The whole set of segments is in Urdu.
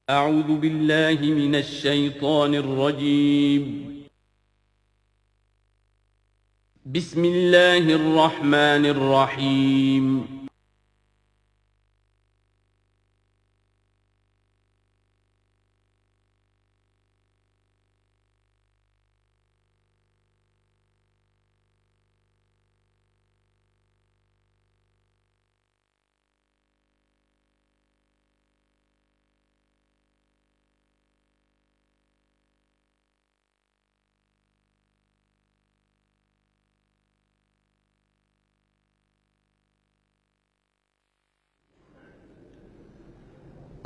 أعوذ بالله من الشيطان الرجيم. بسم الله الرحمن الرحيم.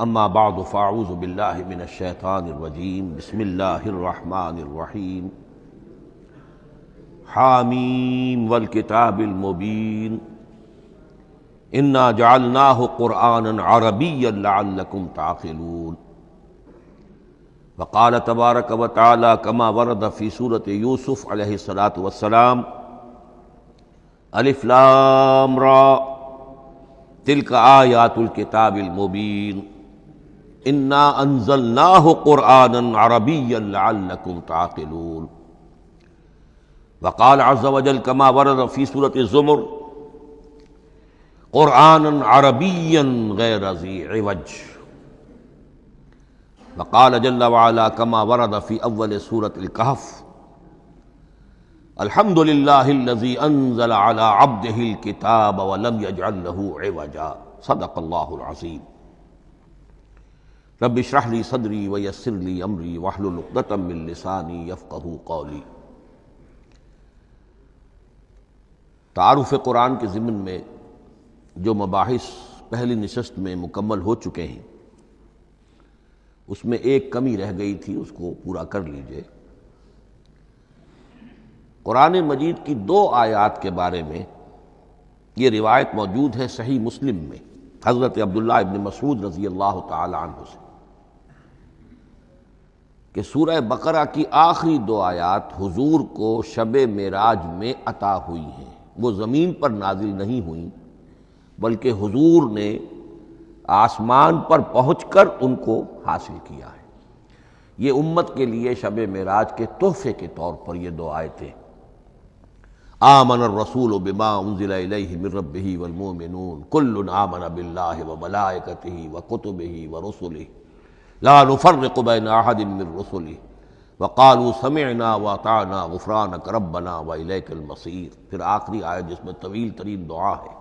اما بعد فاعوذ باللہ من الشیطان الرجیم بسم اللہ الرحمن الرحیم حامیم والکتاب المبین انا جعلناہ قرآنا عربیا لعلکم تعقلون وقال تبارک وتعالی کما ورد فی سورۃ یوسف علیہ السلام الف لام را تلک آیات الکتاب المبین انا انزلناہ قرآنا عربیا لعلکم تعقلون وقال عز وجل کما ورد فی سورۃ الزمر قرآنا عربیا غیر ذی عوج وقال جل وعلا کما ورد فی اول سورۃ الکہف الحمد للہ الذی انزل علی عبدہ الکتاب ولم یجعل لہ عوجا صدق اللہ العظیم رب اشرح لی صدری ویسر لی امری واحلل عقدۃ من لسانی یفقہوا قولی۔ تعارف قرآن کے ضمن میں جو مباحث پہلی نشست میں مکمل ہو چکے ہیں اس میں ایک کمی رہ گئی تھی، اس کو پورا کر لیجئے۔ قرآن مجید کی 2 آیات کے بارے میں یہ روایت موجود ہے صحیح مسلم میں حضرت عبداللہ ابن مسعود رضی اللہ تعالی عنہ سے کہ سورہ بقرہ کی آخری 2 آیات حضور کو شب معراج میں عطا ہوئی ہیں، وہ زمین پر نازل نہیں ہوئیں بلکہ حضور نے آسمان پر پہنچ کر ان کو حاصل کیا ہے۔ یہ امت کے لیے شب معراج کے تحفے کے طور پر یہ 2 آیتیں آمن الرسول بما انزل الیہ من ربہ والمؤمنون کل آمن باللہ وملائکتہ وکتبہ ورسلہ لا نفرق بین احد من رسلہ وقالوا سمعنا واطعنا غفرانک ربنا والیک المصیر۔ پھر آخری آیت جس میں طویل ترین دعا ہے۔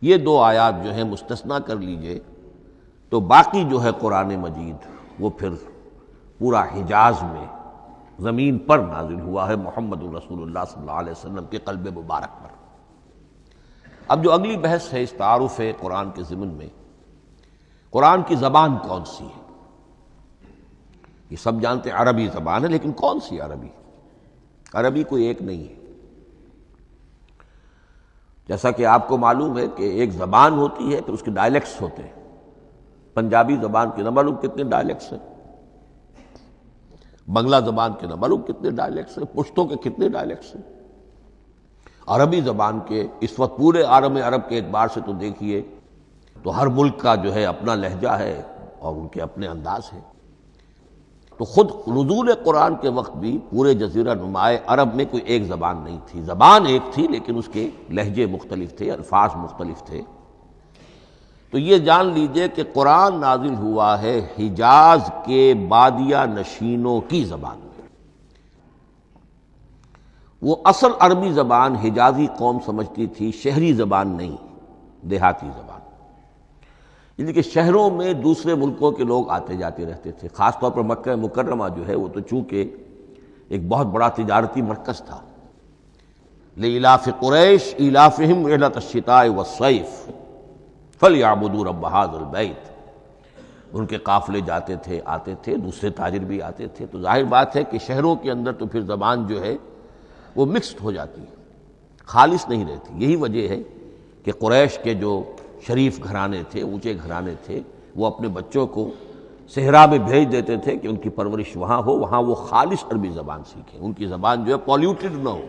یہ 2 آیات جو ہیں مستثنیٰ کر لیجئے تو باقی جو ہے قرآن مجید وہ پھر پورا حجاز میں زمین پر نازل ہوا ہے محمد رسول اللہ صلی اللہ علیہ وسلم کے قلب مبارک پر۔ اب جو اگلی بحث ہے اس تعارف قرآن کے ضمن میں، قرآن کی زبان کون سی ہے؟ یہ سب جانتے ہیں عربی زبان ہے، لیکن کون سی عربی؟ عربی کوئی ایک نہیں ہے۔ جیسا کہ آپ کو معلوم ہے کہ ایک زبان ہوتی ہے پھر اس کے ڈائلیکٹس ہوتے ہیں۔ پنجابی زبان کے نہ معلوم کتنے ڈائلیکٹس ہیں، بنگلہ زبان کے نہ معلوم کتنے ڈائلیکٹس ہیں، پشتوں کے کتنے ڈائلیکٹس ہیں۔ عربی زبان کے اس وقت پورے عالم عرب کے اعتبار سے تو دیکھیے تو ہر ملک کا جو ہے اپنا لہجہ ہے اور ان کے اپنے انداز ہے۔ تو خود نزول قرآن کے وقت بھی پورے جزیرہ نمائے عرب میں کوئی ایک زبان نہیں تھی، زبان ایک تھی لیکن اس کے لہجے مختلف تھے، الفاظ مختلف تھے۔ تو یہ جان لیجئے کہ قرآن نازل ہوا ہے حجاز کے بادیہ نشینوں کی زبان میں۔ وہ اصل عربی زبان حجازی قوم سمجھتی تھی، شہری زبان نہیں، دیہاتی زبان، یعنی کہ شہروں میں دوسرے ملکوں کے لوگ آتے جاتے رہتے تھے۔ خاص طور پر مکہ مکرمہ جو ہے وہ تو چونکہ ایک بہت بڑا تجارتی مرکز تھا۔ لإلاف قریش ایلافہم رحلۃ الشتاء والصیف فلیعبدوا رب ھذا البیت۔ ان کے قافلے جاتے تھے، آتے تھے، دوسرے تاجر بھی آتے تھے، تو ظاہر بات ہے کہ شہروں کے اندر تو پھر زبان جو ہے وہ مکسڈ ہو جاتی ہے، خالص نہیں رہتی۔ یہی وجہ ہے کہ قریش کے جو شریف گھرانے تھے، اونچے گھرانے تھے، وہ اپنے بچوں کو صحرا میں بھیج دیتے تھے کہ ان کی پرورش وہاں ہو، وہاں وہ خالص عربی زبان سیکھیں، ان کی زبان جو ہے پولیوٹڈ نہ ہو۔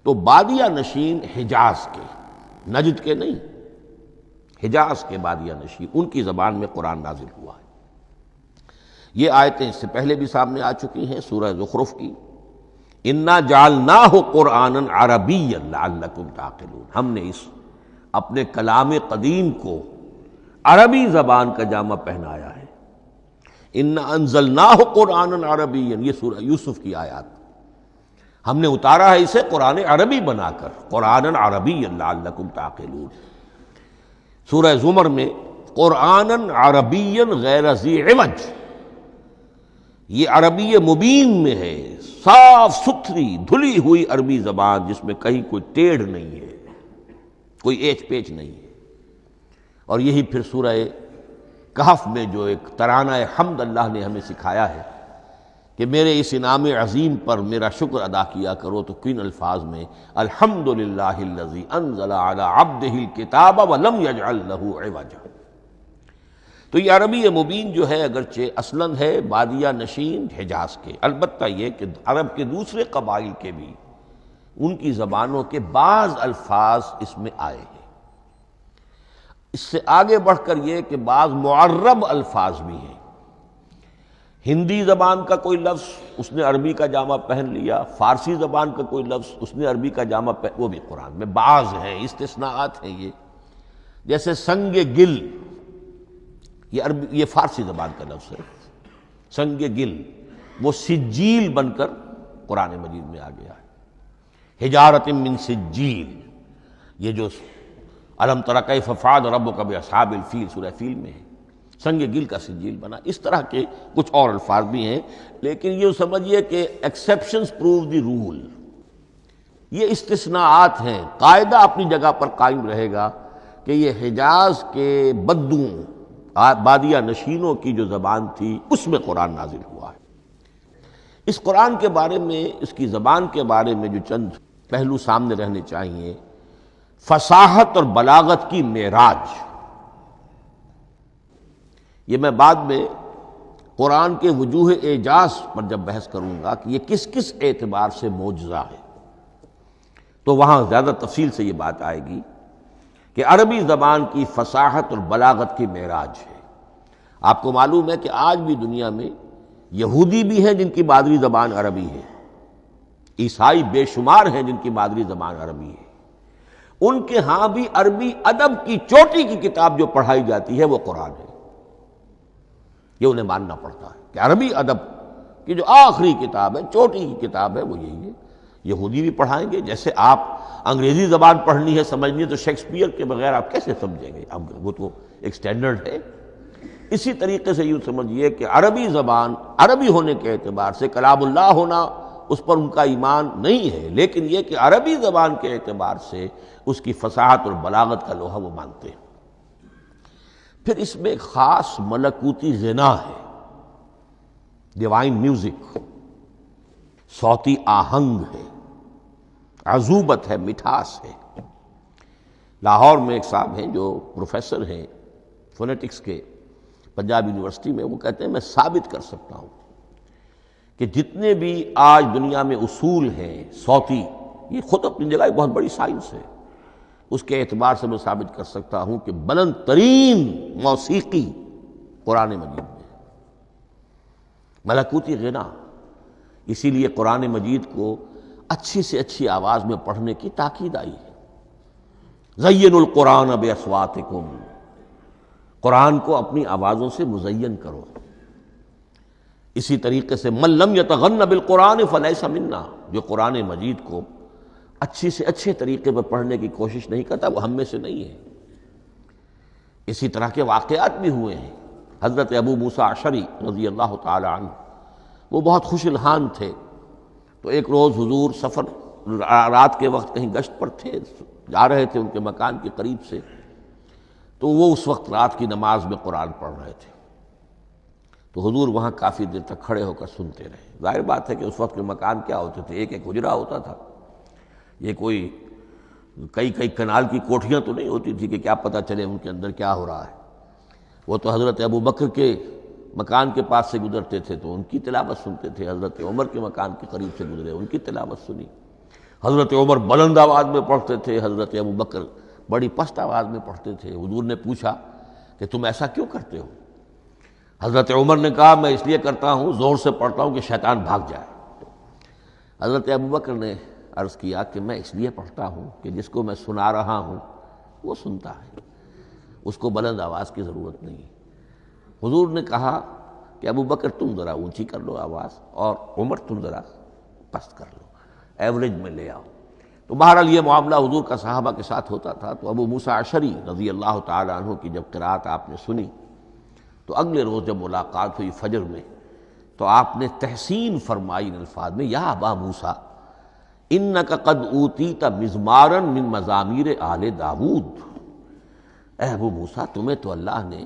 تو بادیہ نشین حجاز کے، نجد کے نہیں، حجاز کے بادیہ نشین، ان کی زبان میں قرآن نازل ہوا ہے۔ یہ آیتیں اس سے پہلے بھی سامنے آ چکی ہیں سورہ زخرف کی، انا جعلناہ قرآنا عربیا لعلکم تعقلون، ہم نے اس اپنے کلام قدیم کو عربی زبان کا جامہ پہنایا ہے۔ انا انزلناہ قرآنا عربیا، یہ سورہ یوسف کی آیات، ہم نے اتارا ہے اسے قرآن عربی بنا کر، قرآنا عربیا لعلکم تعقلون۔ سورہ زمر میں قرآنا عربیا غیر ذی عوج، یہ عربی مبین میں ہے، صاف ستھری دھلی ہوئی عربی زبان جس میں کہیں کوئی ٹیڑھ نہیں ہے، کوئی ایچ پیچ نہیں ہے۔ اور یہی پھر سورہ کہف میں جو ایک ترانہ حمد اللہ نے ہمیں سکھایا ہے کہ میرے اس انعام عظیم پر میرا شکر ادا کیا کرو، تو کن الفاظ میں الحمدللہ الذی انزل علی عبدہ الکتاب ولم یجعل لہ عوجا۔ تو یہ عربی مبین جو ہے اگرچہ اصلاً ہے بادیہ نشین حجاز کے، البتہ یہ کہ عرب کے دوسرے قبائل کے بھی ان کی زبانوں کے بعض الفاظ اس میں آئے ہیں۔ اس سے آگے بڑھ کر یہ کہ بعض معرب الفاظ بھی ہیں، ہندی زبان کا کوئی لفظ اس نے عربی کا جامہ پہن لیا، فارسی زبان کا کوئی لفظ اس نے عربی کا جامہ پہن، وہ بھی قرآن میں بعض ہیں، استثناءات ہیں یہ، جیسے سنگ گل، یہ فارسی زبان کا لفظ ہے، سنگ گل، وہ سجیل بن کر قرآن مجید میں آ گیا ہے، حجارۃ من سجیل، یہ جو الم تر کیف فعل ربک باصحاب الفیل سورہ فیل میں ہے، سنگ گل کا سجیل بنا۔ اس طرح کے کچھ اور الفاظ بھی ہیں، لیکن یہ سمجھیے کہ ایکسیپشنز پروو دی رول، یہ استثناءات ہیں، قاعدہ اپنی جگہ پر قائم رہے گا کہ یہ حجاز کے بدوؤں بادیہ نشینوں کی جو زبان تھی اس میں قرآن نازل ہوا ہے۔ اس قرآن کے بارے میں، اس کی زبان کے بارے میں جو چند پہلو سامنے رہنے چاہیے، فصاحت اور بلاغت کی معراج، یہ میں بعد میں قرآن کے وجوہ اعجاز پر جب بحث کروں گا کہ یہ کس کس اعتبار سے معجزہ ہے، تو وہاں زیادہ تفصیل سے یہ بات آئے گی کہ عربی زبان کی فصاحت اور بلاغت کی معراج ہے۔ آپ کو معلوم ہے کہ آج بھی دنیا میں یہودی بھی ہیں جن کی مادری زبان عربی ہے، عیسائی بے شمار ہیں جن کی مادری زبان عربی ہے، ان کے ہاں بھی عربی ادب کی چوٹی کی کتاب جو پڑھائی جاتی ہے وہ قرآن ہے، یہ انہیں ماننا پڑتا ہے کہ عربی ادب کی جو آخری کتاب ہے، چوٹی کی کتاب ہے، وہ یہی ہے۔ یہودی بھی پڑھائیں گے، جیسے آپ انگریزی زبان پڑھنی ہے، سمجھنی ہے، تو شیکسپیئر کے بغیر آپ کیسے سمجھیں گے؟ اب وہ تو ایک سٹینڈرڈ ہے۔ اسی طریقے سے یوں سمجھیے کہ عربی زبان عربی ہونے کے اعتبار سے کلام اللہ ہونا اس پر ان کا ایمان نہیں ہے، لیکن یہ کہ عربی زبان کے اعتبار سے اس کی فصاحت اور بلاغت کا لوہا وہ مانتے ہیں۔ پھر اس میں ایک خاص ملکوتی غنا ہے، ڈیوائن میوزک، صوتی آہنگ ہے، عذوبت ہے، مٹھاس ہے۔ لاہور میں ایک صاحب ہیں جو پروفیسر ہیں فونیٹکس کے پنجاب یونیورسٹی میں، وہ کہتے ہیں میں ثابت کر سکتا ہوں کہ جتنے بھی آج دنیا میں اصول ہیں صوتی، یہ خود اپنی جگہ ایک بہت بڑی سائنس ہے، اس کے اعتبار سے میں ثابت کر سکتا ہوں کہ بلند ترین موسیقی قرآن مجید میں ہے، ملکوتی غنا۔ اسی لیے قرآن مجید کو اچھی سے اچھی آواز میں پڑھنے کی تاکید آئی ہے، زینوا القرآن باصواتکم، قرآن کو اپنی آوازوں سے مزین کرو۔ اسی طریقے سے من لم یتغن بالقرآن فلیس منا، جو قرآن مجید کو اچھی سے اچھے طریقے پر پڑھنے کی کوشش نہیں کرتا وہ ہم میں سے نہیں ہے۔ اسی طرح کے واقعات بھی ہوئے ہیں۔ حضرت ابو موسیٰ اشعری رضی اللہ تعالی عنہ، وہ بہت خوش الحان تھے، تو ایک روز حضور سفر رات کے وقت کہیں گشت پر تھے، جا رہے تھے ان کے مکان کے قریب سے، تو وہ اس وقت رات کی نماز میں قرآن پڑھ رہے تھے، تو حضور وہاں کافی دیر تک کھڑے ہو کر سنتے رہے۔ ظاہر بات ہے کہ اس وقت کے مکان کیا ہوتے تھے، ایک ایک حجرہ ہوتا تھا، یہ کوئی کئی کنال کی کوٹھیاں تو نہیں ہوتی تھی کہ کیا پتہ چلے ان کے اندر کیا ہو رہا ہے۔ وہ تو حضرت ابو بکر کے مکان کے پاس سے گزرتے تھے تو ان کی تلاوت سنتے تھے، حضرت عمر کے مکان کے قریب سے گزرے ان کی تلاوت سنی، حضرت عمر بلند آواز میں پڑھتے تھے، حضرت ابو بکر بڑی پست آواز میں پڑھتے تھے۔ حضور نے پوچھا کہ تم ایسا کیوں کرتے ہو؟ حضرت عمر نے کہا میں اس لیے کرتا ہوں، زور سے پڑھتا ہوں کہ شیطان بھاگ جائے۔ حضرت ابوبکر نے عرض کیا کہ میں اس لیے پڑھتا ہوں کہ جس کو میں سنا رہا ہوں وہ سنتا ہے، اس کو بلند آواز کی ضرورت نہیں۔ حضور نے کہا کہ ابوبکر تم ذرا اونچی کر لو آواز، اور عمر تم ذرا پست کر لو، ایوریج میں لے آؤ۔ تو بہرحال یہ معاملہ حضور کا صحابہ کے ساتھ ہوتا تھا۔ تو ابو موسیٰ اشعری رضی اللہ تعالیٰ عنہ کی جب قرأت آپ نے سنی تو اگلے روز جب ملاقات ہوئی فجر میں تو آپ نے تحسین فرمائی ان الفاظ میں، یا ابا موسیٰ انک قد اوتیت مزمارا من مزامیر آل داود، اے ابو موسیٰ تمہیں تو اللہ نے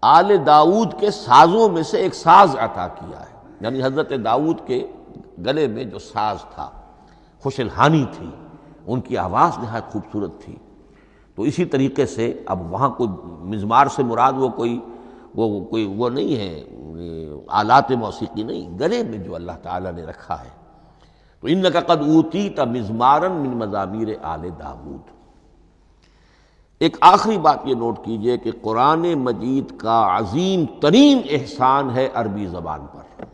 آل داود کے سازوں میں سے ایک ساز عطا کیا ہے، یعنی حضرت داود کے گلے میں جو ساز تھا، خوش الحانی تھی، ان کی آواز نہایت خوبصورت تھی۔ تو اسی طریقے سے اب وہاں کوئی مزمار سے مراد وہ نہیں ہے آلات موسیقی نہیں، گلے میں جو اللہ تعالیٰ نے رکھا ہے۔ تو انک قد اوتیت مزمارا من مزامیر آل داود۔ ایک آخری بات یہ نوٹ کیجئے کہ قرآن مجید کا عظیم ترین احسان ہے عربی زبان پر۔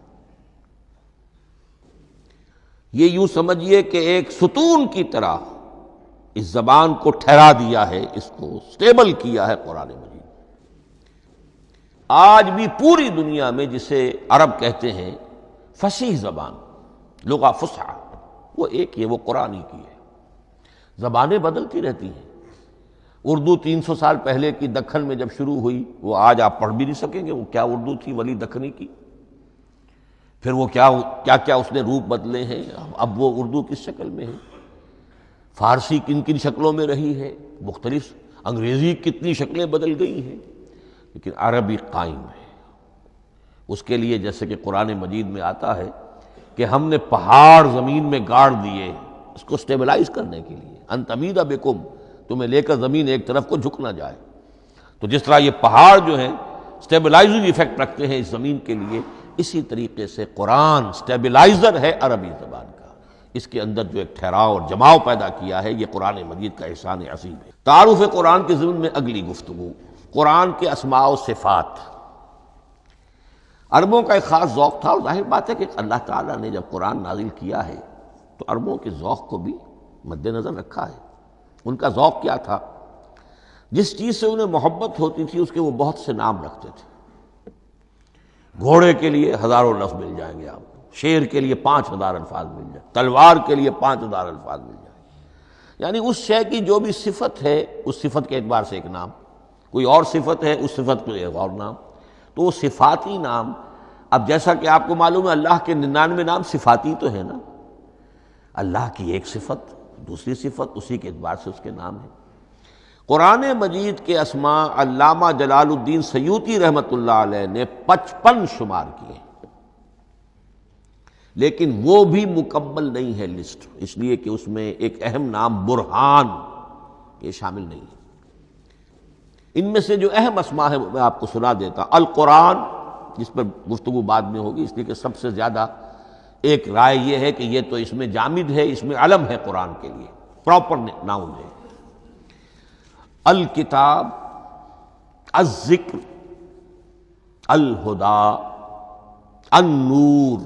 یہ یوں سمجھیے کہ ایک ستون کی طرح اس زبان کو ٹھہرا دیا ہے، اس کو سٹیبل کیا ہے قرآن مجید۔ آج بھی پوری دنیا میں جسے عرب کہتے ہیں فصیح زبان، لغہ فصحی، وہ ایک ہے، وہ قرآن ہی کی ہے۔ زبانیں بدلتی رہتی ہیں۔ اردو 300 سال پہلے کی دکن میں جب شروع ہوئی، وہ آج آپ پڑھ بھی نہیں سکیں گے وہ کیا اردو تھی ولی دکنی کی، پھر وہ کیا اس نے روپ بدلے ہیں، اب وہ اردو کس شکل میں ہے، فارسی کن کن شکلوں میں رہی ہے، مختلف انگریزی کتنی شکلیں بدل گئی ہیں، لیکن عربی قائم ہے۔ اس کے لیے جیسے کہ قرآن مجید میں آتا ہے کہ ہم نے پہاڑ زمین میں گاڑ دیے اس کو سٹیبلائز کرنے کے لیے، ان تمید بکم، تمہیں لے کر زمین ایک طرف کو جھک نہ جائے۔ تو جس طرح یہ پہاڑ جو ہیں سٹیبلائزنگ ایفیکٹ رکھتے ہیں اس زمین کے لیے، اسی طریقے سے قرآن سٹیبلائزر ہے عربی زبان کا۔ اس کے اندر جو ایک ٹھہراؤ اور جماؤ پیدا کیا ہے، یہ قرآن مجید کا احسان عظیم ہے۔ تعارف قرآن کے ضمن میں اگلی گفتگو، قرآن کے اسماء و صفات۔ عربوں کا ایک خاص ذوق تھا، اور ظاہر بات ہے کہ اللہ تعالیٰ نے جب قرآن نازل کیا ہے تو عربوں کے ذوق کو بھی مد نظر رکھا ہے۔ ان کا ذوق کیا تھا؟ جس چیز سے انہیں محبت ہوتی تھی اس کے وہ بہت سے نام رکھتے تھے۔ گھوڑے کے لیے ہزاروں لفظ مل جائیں گے آپ کو، شیر کے لیے 5000 الفاظ مل جائیں، تلوار کے لیے 5000 الفاظ مل جائیں گے۔ یعنی اس شے کی جو بھی صفت ہے اس صفت کے اعتبار سے ایک نام، کوئی اور صفت ہے اس صفت کو ایک اور نام، تو وہ صفاتی نام۔ اب جیسا کہ آپ کو معلوم ہے اللہ کے 99 نام صفاتی تو ہے نا، اللہ کی ایک صفت دوسری صفت، اسی کے اعتبار سے اس کے نام ہیں۔ قرآن مجید کے اسماء علامہ جلال الدین سیوطی رحمۃ اللہ علیہ نے 55 شمار کیے، لیکن وہ بھی مکمل نہیں ہے لسٹ، اس لیے کہ اس میں ایک اہم نام برہان یہ شامل نہیں ہے۔ ان میں سے جو اہم اسماء ہے میں آپ کو سنا دیتا۔ القرآن، جس پر گفتگو بعد میں ہوگی، اس لیے کہ سب سے زیادہ ایک رائے یہ ہے کہ یہ تو اس میں جامد ہے، اس میں علم ہے قرآن کے لیے، پراپر ناؤن ہے۔ الکتاب، الذکر، الہدی، النور،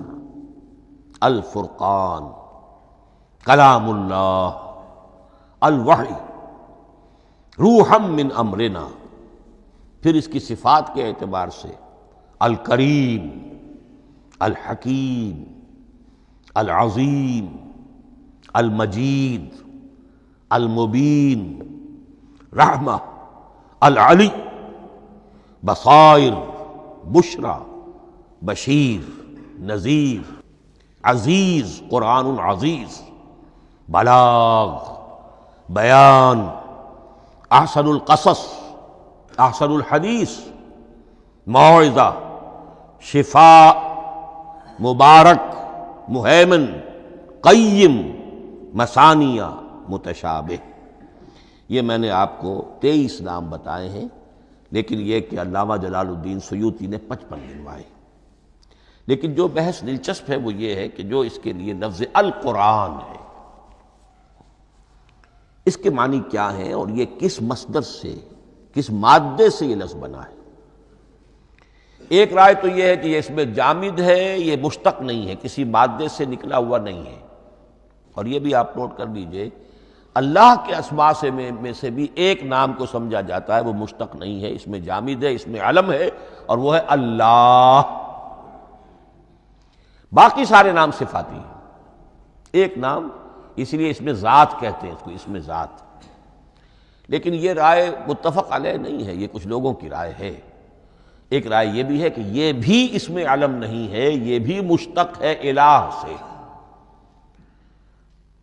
الفرقان، کلام اللہ، الوحی، روحا من امرنا۔ پھر اس کی صفات کے اعتبار سے الکریم، الحکیم، العظیم، المجید، المبین، رحمہ، العلی، بصائر، بشرا، بشیر، نذیر، عزیز، قرآن عزیز، بلاغ، بیان، احسن القصص، احسن الحدیث، موعظہ، شفاء، مبارک، مہیمن، قیم، مثانیہ، متشابہ۔ یہ میں نے آپ کو 23 نام بتائے ہیں، لیکن یہ کہ علامہ جلال الدین سیوطی نے 55 گنوائے۔ لیکن جو بحث دلچسپ ہے وہ یہ ہے کہ جو اس کے لیے لفظ القرآن ہے، اس کے معنی کیا ہیں اور یہ کس مصدر سے، کس مادے سے یہ لفظ بنا ہے؟ ایک رائے تو یہ ہے کہ یہ اس میں جامد ہے، یہ مشتق نہیں ہے، کسی مادے سے نکلا ہوا نہیں ہے۔ اور یہ بھی آپ نوٹ کر لیجئے، اللہ کے اسماء میں سے بھی ایک نام کو سمجھا جاتا ہے، وہ مشتق نہیں ہے، اس میں جامد ہے، اس میں علم ہے، اور وہ ہے اللہ۔ باقی سارے نام صفاتی ہیں، ایک نام، اس لیے اس میں ذات کہتے ہیں، اس کو اس میں ذات۔ لیکن یہ رائے متفق علیہ نہیں ہے، یہ کچھ لوگوں کی رائے ہے۔ ایک رائے یہ بھی ہے کہ یہ بھی اس میں علم نہیں ہے، یہ بھی مشتق ہے الہ سے۔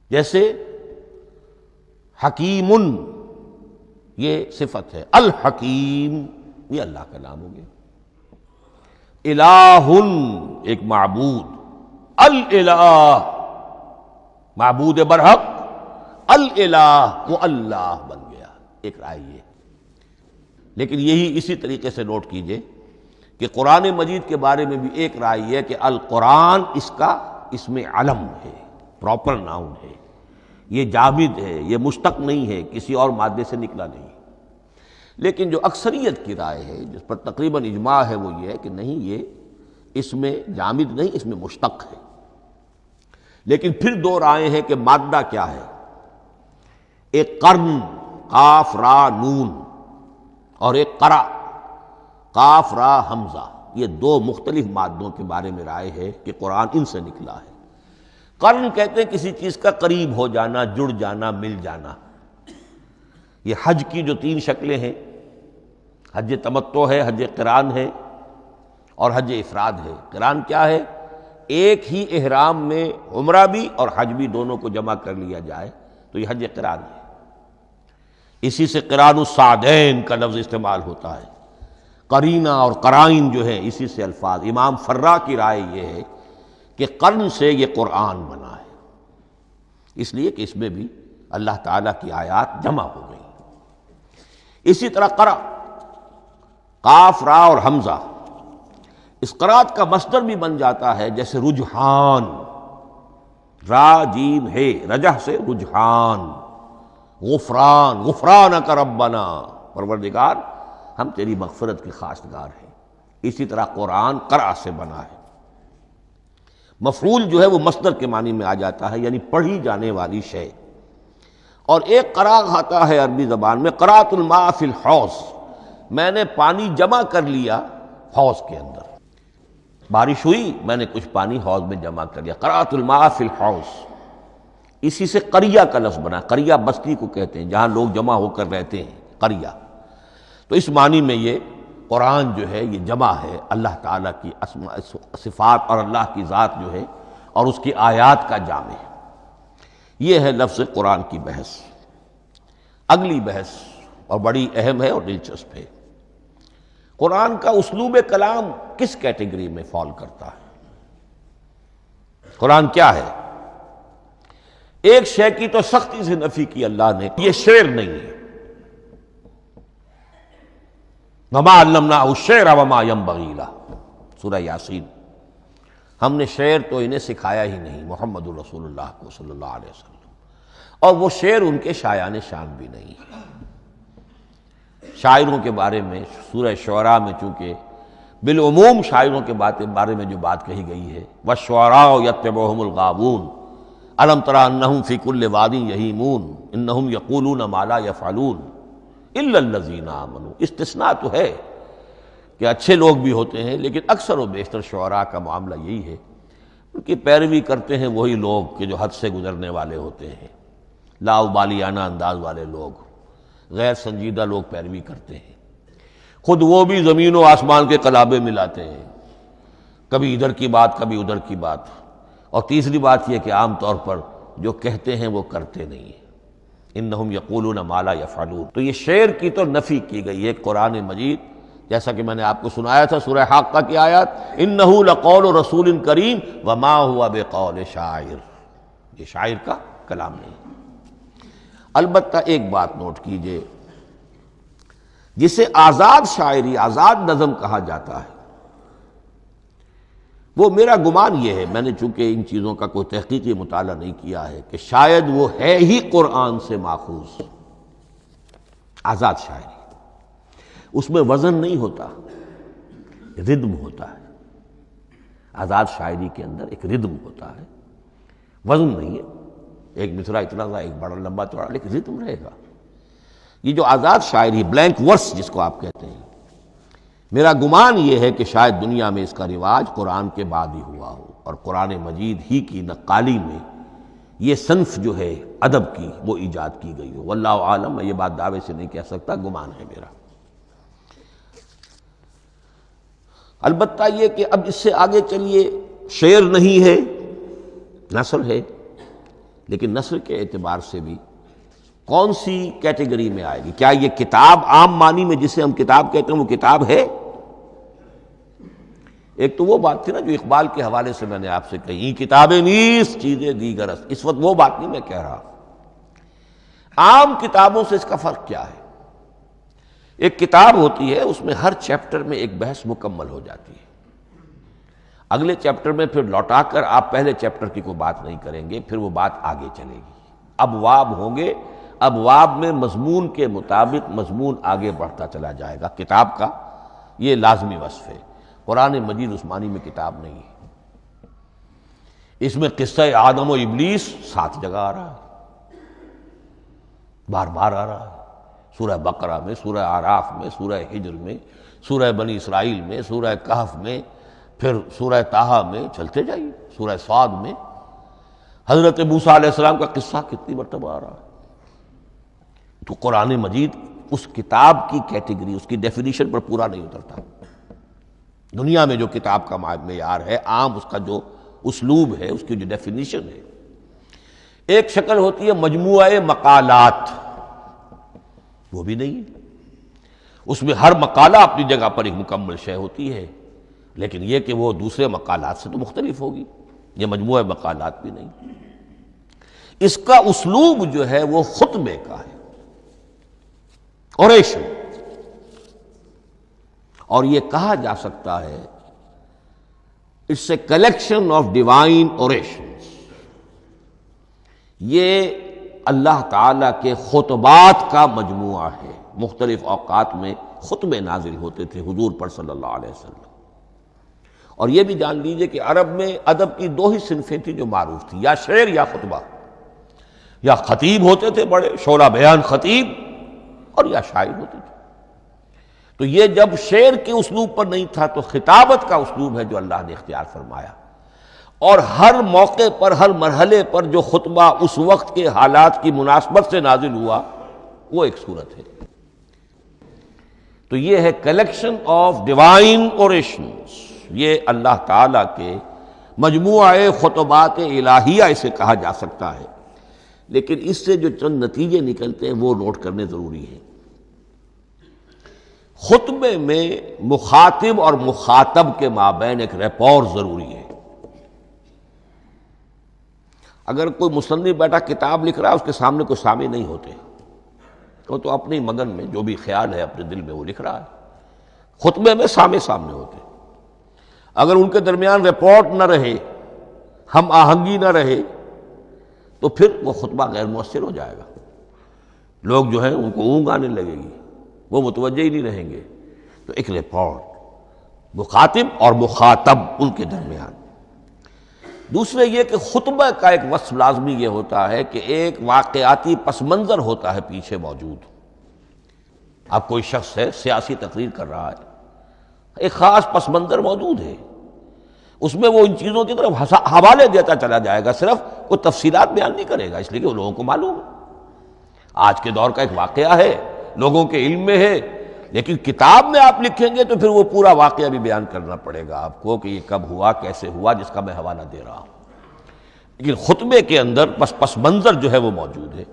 جیسے حکیم، یہ صفت ہے، الحکیم یہ اللہ کا نام ہو گیا۔ الہ ایک معبود، الالہ معبود برحق، الالہ وہ اللہ بن گیا، ایک رائے یہ۔ لیکن یہی اسی طریقے سے نوٹ کیجئے کہ قرآن مجید کے بارے میں بھی ایک رائے یہ ہے کہ القرآن اس میں علم ہے، پراپر ناؤن ہے، یہ جامد ہے، یہ مشتق نہیں ہے، کسی اور مادے سے نکلا نہیں۔ لیکن جو اکثریت کی رائے ہے، جس پر تقریباً اجماع ہے، وہ یہ ہے کہ نہیں، یہ اس میں جامد نہیں، اس میں مشتق ہے۔ لیکن پھر دو رائے ہیں کہ مادہ کیا ہے۔ ایک قرن، قاف را نون، اور ایک قرا، قاف را حمزہ، یہ دو مختلف مادوں کے بارے میں رائے ہے کہ قرآن ان سے نکلا ہے۔ قرن کہتے ہیں کسی چیز کا قریب ہو جانا، جڑ جانا، مل جانا۔ یہ حج کی جو تین شکلیں ہیں، حج تمتع ہے، حج قران ہے، اور حج افراد ہے۔ قران کیا ہے؟ ایک ہی احرام میں عمرہ بھی اور حج بھی دونوں کو جمع کر لیا جائے تو یہ حج قران ہے۔ اسی سے قران الصعدین کا لفظ استعمال ہوتا ہے۔ قرینہ اور قرائن جو ہے اسی سے الفاظ۔ امام فرا کی رائے یہ ہے کہ قرن سے یہ قرآن بنا ہے، اس لیے کہ اس میں بھی اللہ تعالیٰ کی آیات جمع ہو گئی۔ اسی طرح قرأ، قاف را اور حمزہ، اس قرات کا مصدر بھی بن جاتا ہے، جیسے رجحان، را جیم ہے، رجح سے رجحان، غفران، غفرانک ربنا، پروردگار ہم تیری مغفرت کے خواستگار ہیں۔ اسی طرح قرآن قرأ سے بنا ہے۔ مفعول جو ہے وہ مصدر کے معنی میں آ جاتا ہے، یعنی پڑھی جانے والی شے۔ اور ایک قرأ آتا ہے عربی زبان میں، قرأت الماء فی الحوض، میں نے پانی جمع کر لیا حوض کے اندر، بارش ہوئی، میں نے کچھ پانی حوض میں جمع کر لیا، قرأت الماء فی الحوض۔ اسی سے قریہ کا لفظ بنا، قریہ بستی کو کہتے ہیں جہاں لوگ جمع ہو کر رہتے ہیں، قریہ۔ تو اس معنی میں یہ قرآن جو ہے یہ جمع ہے اللہ تعالیٰ کی اسماء صفات اور اللہ کی ذات جو ہے اور اس کی آیات کا جامع ہے۔ یہ ہے لفظ قرآن کی بحث۔ اگلی بحث اور بڑی اہم ہے اور دلچسپ ہے، قرآن کا اسلوب کلام کس کیٹیگری میں فال کرتا ہے؟ قرآن کیا ہے؟ ایک شے کی تو سختی سے نفی کی اللہ نے، یہ شعر نہیں ہے۔ وما علمناہ الشعر وما ينبغی لہ، سورہ یاسین۔ ہم نے شعر تو انہیں سکھایا ہی نہیں، محمد الرسول اللہ کو صلی اللہ علیہ وسلم، اور وہ شعر ان کے شایان شان بھی نہیں ہے۔ شاعروں کے بارے میں سورہ شعراء میں چونکہ بالعموم شاعروں کے بارے میں جو بات کہی گئی ہے، وَالشُّعَرَاءُ يَتَّبِعُهُمُ الْغَاوُونَ أَلَمْ تَرَ أَنَّهُمْ فِي كُلِّ وَادٍ يَهِيمُونَ إِنَّهُمْ يَقُولُونَ مَا لَا يَفْعَلُونَ إِلَّا الَّذِينَ آمَنُوا۔ استثناء تو ہے کہ اچھے لوگ بھی ہوتے ہیں، لیکن اکثر و بیشتر شعراء کا معاملہ یہی ہے، ان کی پیروی کرتے ہیں وہی لوگ کہ جو حد سے گزرنے والے ہوتے ہیں، لا ابالیانہ انداز والے لوگ، غیر سنجیدہ لوگ پیروی کرتے ہیں۔ خود وہ بھی زمین و آسمان کے قلابے ملاتے ہیں، کبھی ادھر کی بات کبھی ادھر کی بات۔ اور تیسری بات یہ کہ عام طور پر جو کہتے ہیں وہ کرتے نہیں ہیں، انہم یقولون ما لا یفعلون۔ تو یہ شعر کی تو نفی کی گئی ہے۔ قرآن مجید جیسا کہ میں نے آپ کو سنایا تھا سورہ حاقہ کی آیات، انہ لقول رسول کریم وما ہوا بقول شاعر، یہ شاعر کا کلام نہیں۔ البتہ ایک بات نوٹ کیجئے، جسے آزاد شاعری، آزاد نظم کہا جاتا ہے، وہ میرا گمان یہ ہے، میں نے چونکہ ان چیزوں کا کوئی تحقیقی مطالعہ نہیں کیا ہے، کہ شاید وہ ہے ہی قرآن سے ماخوذ آزاد شاعری۔ اس میں وزن نہیں ہوتا، ردم ہوتا ہے۔ آزاد شاعری کے اندر ایک ردم ہوتا ہے، وزن نہیں ہے۔ ایک مصرع اتنا سا، ایک بڑا لمبا چوڑا، لیکن ردم رہے گا۔ یہ جو آزاد شاعری، بلینک ورس جس کو آپ کہتے ہیں، میرا گمان یہ ہے کہ شاید دنیا میں اس کا رواج قرآن کے بعد ہی ہوا ہو، اور قرآن مجید ہی کی نقالی میں یہ صنف جو ہے ادب کی وہ ایجاد کی گئی ہو۔ واللہ عالم، میں یہ بات دعوے سے نہیں کہہ سکتا، گمان ہے میرا۔ البتہ یہ کہ اب اس سے آگے چلیے، شعر نہیں ہے، نثر ہے، لیکن نثر کے اعتبار سے بھی کون سی کیٹیگری میں آئے گی؟ کیا یہ کتاب عام معنی میں جسے ہم کتاب کہتے ہیں وہ کتاب ہے؟ ایک تو وہ بات تھی نا جو اقبال کے حوالے سے میں نے آپ سے کہی، کتابیں نیست چیزیں دیگر است، اس وقت وہ بات نہیں میں کہہ رہا۔ عام کتابوں سے اس کا فرق کیا ہے؟ ایک کتاب ہوتی ہے، اس میں ہر چیپٹر میں ایک بحث مکمل ہو جاتی ہے، اگلے چیپٹر میں پھر لوٹا کر آپ پہلے چیپٹر کی کوئی بات نہیں کریں گے، پھر وہ بات آگے چلے گی، ابواب ہوں گے، ابواب میں مضمون کے مطابق مضمون آگے بڑھتا چلا جائے گا۔ کتاب کا یہ لازمی وصف ہے۔ قرآن مجید اس معنی میں کتاب نہیں ہے۔ اس میں قصہ آدم و ابلیس 7 جگہ آ رہا ہے، بار بار آ رہا ہے، سورہ بقرہ میں، سورہ اعراف میں، سورہ ہجر میں، سورہ بنی اسرائیل میں، سورہ کہف میں، پھر سورہ طٰہٰ میں، چلتے جائیے، سورہ صاد میں حضرت موسیٰ علیہ السلام کا قصہ کتنی مرتبہ آ رہا ہے۔ تو قرآن مجید اس کتاب کی کیٹیگری، اس کی ڈیفینیشن پر پورا نہیں اترتا۔ دنیا میں جو کتاب کا معیار ہے، عام اس کا جو اسلوب ہے، اس کی جو ڈیفینیشن ہے، ایک شکل ہوتی ہے مجموعہ مقالات، وہ بھی نہیں ہے۔ اس میں ہر مقالہ اپنی جگہ پر ایک مکمل شے ہوتی ہے، لیکن یہ کہ وہ دوسرے مقالات سے تو مختلف ہوگی، یہ مجموعہ مقالات بھی نہیں۔ اس کا اسلوب جو ہے وہ خطبے کا ہے، اوریشن، اور یہ کہا جا سکتا ہے it's a collection of divine orations. یہ اللہ تعالیٰ کے خطبات کا مجموعہ ہے۔ مختلف اوقات میں خطبے نازل ہوتے تھے حضور پر صلی اللہ علیہ وسلم۔ اور یہ بھی جان لیجئے کہ عرب میں ادب کی 2 ہی صنفیں تھیں جو معروف تھیں، یا شعر یا خطبہ، یا خطیب ہوتے تھے بڑے شعلہ بیان خطیب، اور یا شاعر ہوتے تھے۔ تو یہ جب شعر کے اسلوب پر نہیں تھا تو خطابت کا اسلوب ہے جو اللہ نے اختیار فرمایا، اور ہر موقع پر، ہر مرحلے پر جو خطبہ اس وقت کے حالات کی مناسبت سے نازل ہوا وہ ایک صورت ہے۔ تو یہ ہے کلیکشن آف ڈیوائن اوریشنز، یہ اللہ تعالیٰ کے مجموعہ خطبات الہیہ اسے کہا جا سکتا ہے۔ لیکن اس سے جو چند نتیجے نکلتے ہیں وہ نوٹ کرنے ضروری ہیں۔ خطبے میں مخاطب اور مخاطب کے مابین ایک ریپور ضروری ہے۔ اگر کوئی مصنف بیٹا کتاب لکھ رہا ہے، اس کے سامنے کوئی سامع نہیں ہوتے، وہ تو اپنی مگن میں جو بھی خیال ہے اپنے دل میں وہ لکھ رہا ہے۔ خطبے میں سامنے ہوتے، اگر ان کے درمیان رپورٹ نہ رہے، ہم آہنگی نہ رہے، تو پھر وہ خطبہ غیر مؤثر ہو جائے گا۔ لوگ جو ہیں ان کو اونگ آنے لگے گی، وہ متوجہ ہی نہیں رہیں گے۔ تو ایک رپورٹ مخاطب اور مخاطب ان کے درمیان۔ دوسرے یہ کہ خطبہ کا ایک وصف لازمی یہ ہوتا ہے کہ ایک واقعاتی پس منظر ہوتا ہے پیچھے موجود۔ اب کوئی شخص ہے سیاسی تقریر کر رہا ہے، ایک خاص پس منظر موجود ہے، اس میں وہ ان چیزوں کی طرف حوالے دیتا چلا جائے گا، صرف کوئی تفصیلات بیان نہیں کرے گا، اس لیے کہ وہ لوگوں کو معلوم ہے آج کے دور کا ایک واقعہ ہے، لوگوں کے علم میں ہے۔ لیکن کتاب میں آپ لکھیں گے تو پھر وہ پورا واقعہ بھی بیان کرنا پڑے گا آپ کو کہ یہ کب ہوا، کیسے ہوا، جس کا میں حوالہ دے رہا ہوں۔ لیکن خطبے کے اندر پس منظر جو ہے وہ موجود ہے،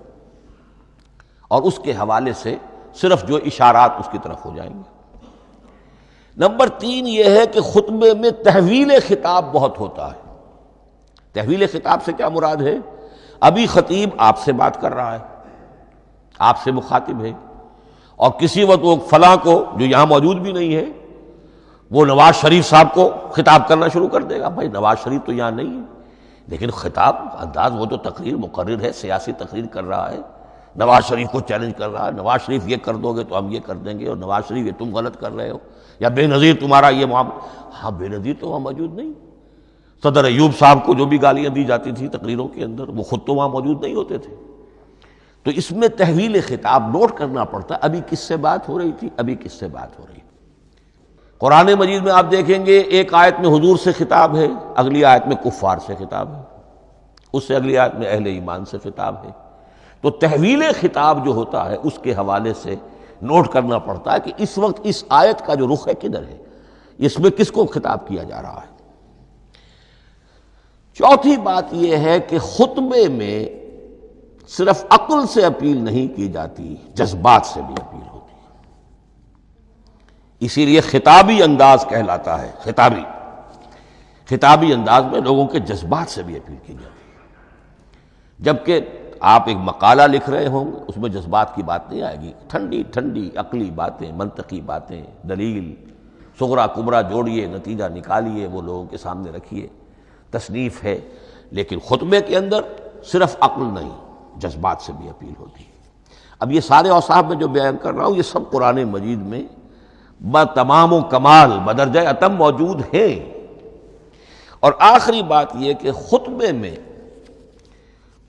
اور اس کے حوالے سے صرف جو اشارات اس کی طرف ہو جائیں گے۔ نمبر 3 یہ ہے کہ خطبے میں تحویل خطاب بہت ہوتا ہے۔ تحویل خطاب سے کیا مراد ہے؟ ابھی خطیب آپ سے بات کر رہا ہے، آپ سے مخاطب ہے، اور کسی وقت وہ فلاں کو جو یہاں موجود بھی نہیں ہے، وہ نواز شریف صاحب کو خطاب کرنا شروع کر دے گا. بھائی نواز شریف تو یہاں نہیں ہے، لیکن خطاب انداز وہ تو تقریر مقرر ہے، سیاسی تقریر کر رہا ہے، نواز شریف کو چیلنج کر رہا ہے. نواز شریف یہ کر دو گے تو ہم یہ کر دیں گے، اور نواز شریف یہ تم غلط کر رہے ہو، یا بے نظیر تمہارا یہ معاملہ. ہاں بے نظیر تو وہاں موجود نہیں. صدر ایوب صاحب کو جو بھی گالیاں دی جاتی تھی تقریروں کے اندر، وہ خود تو وہاں موجود نہیں ہوتے تھے. تو اس میں تحویل خطاب نوٹ کرنا پڑتا ہے، ابھی کس سے بات ہو رہی تھی، ابھی کس سے بات ہو رہی تھی. قرآن مجید میں آپ دیکھیں گے ایک آیت میں حضور سے خطاب ہے، اگلی آیت میں کفار سے خطاب ہے، اس سے اگلی آیت میں اہل ایمان سے خطاب ہے. تو تحویل خطاب جو ہوتا ہے اس کے حوالے سے نوٹ کرنا پڑتا ہے کہ اس وقت اس آیت کا جو رخ ہے کدھر ہے، اس میں کس کو خطاب کیا جا رہا ہے. چوتھی بات یہ ہے کہ خطبے میں صرف عقل سے اپیل نہیں کی جاتی، جذبات سے بھی اپیل ہوتی ہے. اسی لیے خطابی انداز کہلاتا ہے. خطابی انداز میں لوگوں کے جذبات سے بھی اپیل کی جاتی ہے. جبکہ آپ ایک مقالہ لکھ رہے ہوں گے، اس میں جذبات کی بات نہیں آئے گی. ٹھنڈی ٹھنڈی عقلی باتیں، منطقی باتیں، دلیل صغرا کبرا جوڑیے، نتیجہ نکالیے، وہ لوگوں کے سامنے رکھیے، تصنیف ہے. لیکن خطبے کے اندر صرف عقل نہیں، جذبات سے بھی اپیل ہوتی ہے. اب یہ سارے اوصاف میں جو بیان کر رہا ہوں یہ سب قرآن مجید میں بتمام و کمال بدرجہ اتم موجود ہیں. اور آخری بات یہ کہ خطبے میں،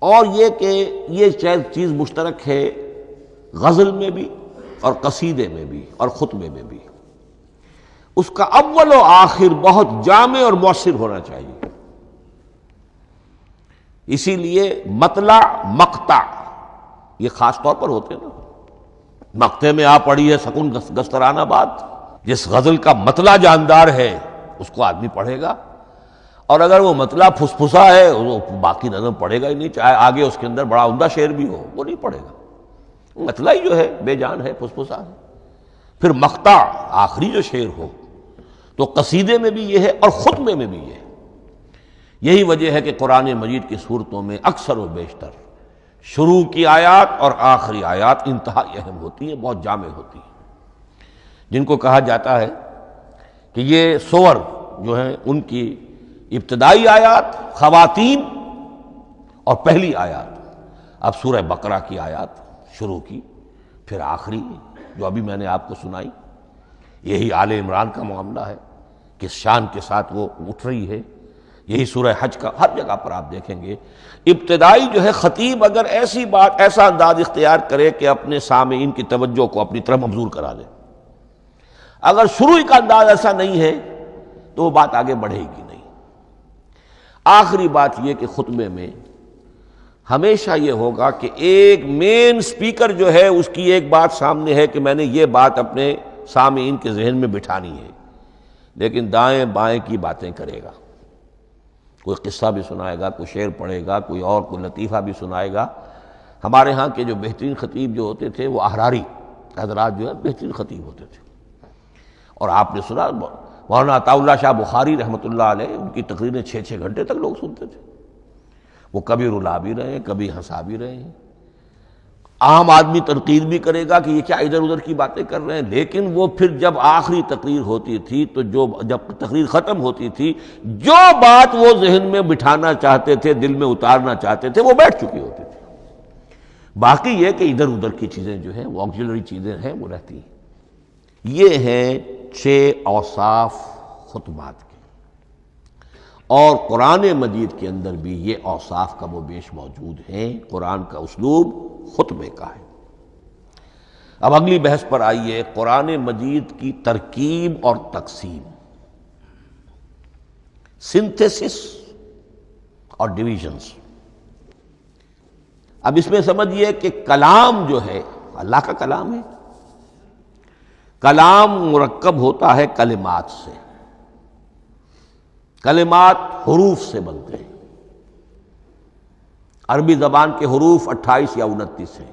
اور یہ کہ یہ چیز مشترک ہے غزل میں بھی اور قصیدے میں بھی اور خطبے میں بھی، اس کا اول و آخر بہت جامع اور مؤثر ہونا چاہیے. اسی لیے مطلع مقطع یہ خاص طور پر ہوتے ہیں نا. مقطع میں آ پڑی ہے سکون گسترانہ بات، جس غزل کا مطلع جاندار ہے اس کو آدمی پڑھے گا، اور اگر وہ مطلع پھسپھسا ہے وہ باقی نظم پڑھے گا ہی نہیں، چاہے آگے اس کے اندر بڑا عمدہ شعر بھی ہو وہ نہیں پڑھے گا. مطلع ہی جو ہے بے جان ہے، پھسپھسا ہے. پھر مقطع آخری جو شعر ہو، تو قصیدے میں بھی یہ ہے اور خطبے میں بھی یہ ہے. یہی وجہ ہے کہ قرآن مجید کی صورتوں میں اکثر و بیشتر شروع کی آیات اور آخری آیات انتہائی اہم ہوتی ہیں، بہت جامع ہوتی ہیں، جن کو کہا جاتا ہے کہ یہ سور جو ہیں ان کی ابتدائی آیات، خواتین اور پہلی آیات. اب سورہ بقرہ کی آیات شروع کی، پھر آخری جو ابھی میں نے آپ کو سنائی، یہی آل عمران کا معاملہ ہے، کس شان کے ساتھ وہ اٹھ رہی ہے. یہی سورہ حج کا ہر جگہ پر آپ دیکھیں گے ابتدائی جو ہے خطیب اگر ایسی بات، ایسا انداز اختیار کرے کہ اپنے سامعین کی توجہ کو اپنی طرف مبذول کرا دے، اگر شروع کا انداز ایسا نہیں ہے تو وہ بات آگے بڑھے گی نہیں. آخری بات یہ کہ خطبے میں ہمیشہ یہ ہوگا کہ ایک مین سپیکر جو ہے اس کی ایک بات سامنے ہے کہ میں نے یہ بات اپنے سامعین کے ذہن میں بٹھانی ہے، لیکن دائیں بائیں کی باتیں کرے گا. کوئی قصہ بھی سنائے گا، کوئی شعر پڑھے گا، کوئی اور کوئی لطیفہ بھی سنائے گا. ہمارے ہاں کے جو بہترین خطیب جو ہوتے تھے وہ احراری حضرات جو ہے بہترین خطیب ہوتے تھے. اور آپ نے سنا مولانا عطا اللہ شاہ بخاری رحمۃ اللہ علیہ، ان کی تقریریں 6 گھنٹے تک لوگ سنتے تھے. وہ کبھی رلا بھی رہے ہیں، کبھی ہنسا بھی رہے ہیں. عام آدمی تنقید بھی کرے گا کہ یہ کیا ادھر ادھر کی باتیں کر رہے ہیں، لیکن وہ پھر جب آخری تقریر ہوتی تھی تو جب تقریر ختم ہوتی تھی، جو بات وہ ذہن میں بٹھانا چاہتے تھے، دل میں اتارنا چاہتے تھے، وہ بیٹھ چکی ہوتی تھی. باقی یہ کہ ادھر ادھر کی چیزیں جو ہیں وہ آکسیلری چیزیں ہیں وہ رہتی ہیں. یہ ہیں 6 اوصاف خطبات کے، اور قرآن مجید کے اندر بھی یہ اوصاف کم و بیش موجود ہیں. قرآن کا اسلوب خطبے کا ہے. اب اگلی بحث پر آئیے، قرآن مجید کی ترکیب اور تقسیم، سنتھیسس اور ڈویژنز. اب اس میں سمجھیے کہ کلام جو ہے اللہ کا کلام ہے. کلام مرکب ہوتا ہے کلمات سے. کلمات حروف سے بنتے ہیں. عربی زبان کے حروف 28 یا 29 ہیں.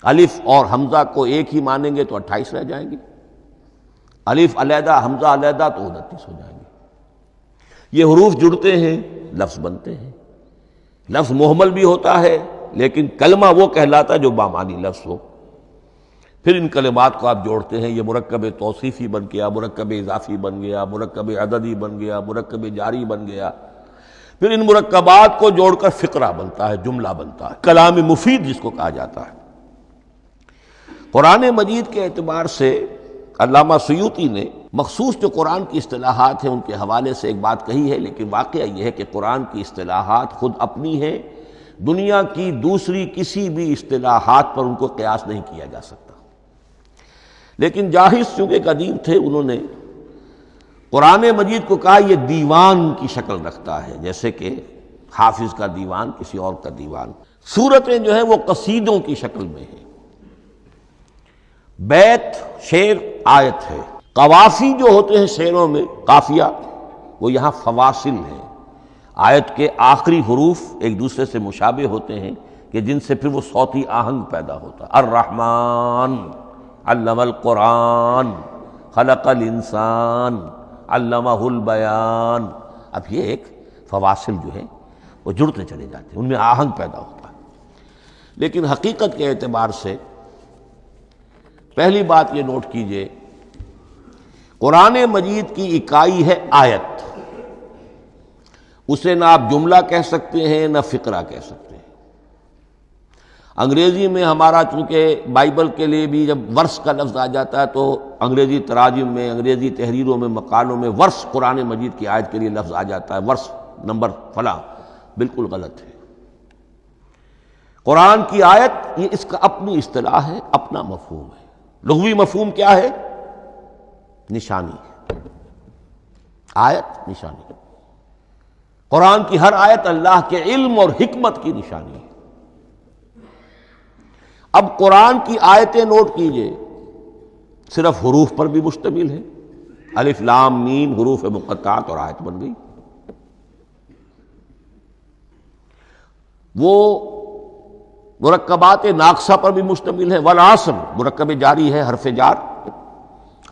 الف اور حمزہ کو ایک ہی مانیں گے تو 28 رہ جائیں گے. الف علیحدہ حمزہ علیحدہ تو 29 ہو جائیں گے. یہ حروف جڑتے ہیں، لفظ بنتے ہیں. لفظ محمل بھی ہوتا ہے لیکن کلمہ وہ کہلاتا ہے جو بامانی لفظ ہو. پھر ان کلمات کو آپ جوڑتے ہیں، یہ مرکب توصیفی بن گیا، مرکب اضافی بن گیا، مرکب عددی بن گیا، مرکب جاری بن گیا، پھر ان مرکبات کو جوڑ کر فقرہ بنتا ہے، جملہ بنتا ہے، کلام مفید جس کو کہا جاتا ہے۔ قرآن مجید کے اعتبار سے علامہ سیوطی نے مخصوص جو قرآن کی اصطلاحات ہیں ان کے حوالے سے ایک بات کہی ہے، لیکن واقعہ یہ ہے کہ قرآن کی اصطلاحات خود اپنی ہیں، دنیا کی دوسری کسی بھی اصطلاحات پر ان کو قیاس نہیں کیا جا سکتا۔ لیکن جاہز چونکہ قدیم تھے، انہوں نے قرآن مجید کو کہا یہ دیوان کی شکل رکھتا ہے، جیسے کہ حافظ کا دیوان، کسی اور کا دیوان۔ سورتیں جو ہیں وہ قصیدوں کی شکل میں ہیں، بیت شعر آیت ہے، قوافی جو ہوتے ہیں شعروں میں قافیہ، وہ یہاں فواصل ہیں، آیت کے آخری حروف ایک دوسرے سے مشابہ ہوتے ہیں کہ جن سے پھر وہ صوتی آہنگ پیدا ہوتا ہے۔ الرحمن علم القرآن خلق الانسان علمہ البیان۔ اب یہ ایک فواصل جو ہیں وہ جڑتے چلے جاتے ہیں، ان میں آہنگ پیدا ہوتا ہے۔ لیکن حقیقت کے اعتبار سے پہلی بات یہ نوٹ کیجئے، قرآن مجید کی اکائی ہے آیت، اسے نہ آپ جملہ کہہ سکتے ہیں نہ فقرہ کہہ سکتے ہیں۔ انگریزی میں ہمارا چونکہ بائبل کے لیے بھی جب ورس کا لفظ آ جاتا ہے تو انگریزی تراجم میں، انگریزی تحریروں میں، مقالوں میں ورس قرآن مجید کی آیت کے لیے لفظ آ جاتا ہے، ورس نمبر فلاں، بالکل غلط ہے۔ قرآن کی آیت یہ اس کا اپنی اصطلاح ہے، اپنا مفہوم ہے۔ لغوی مفہوم کیا ہے؟ نشانی، آیت نشانی۔ قرآن کی ہر آیت اللہ کے علم اور حکمت کی نشانی ہے۔ اب قرآن کی آیتیں نوٹ کیجئے، صرف حروف پر بھی مشتمل ہے، الف لام میم حروف مقطعات اور آیت بن گئی۔ وہ مرکبات ناقصہ پر بھی مشتمل ہے، والعصر مرکب جاری ہے، حرف جار،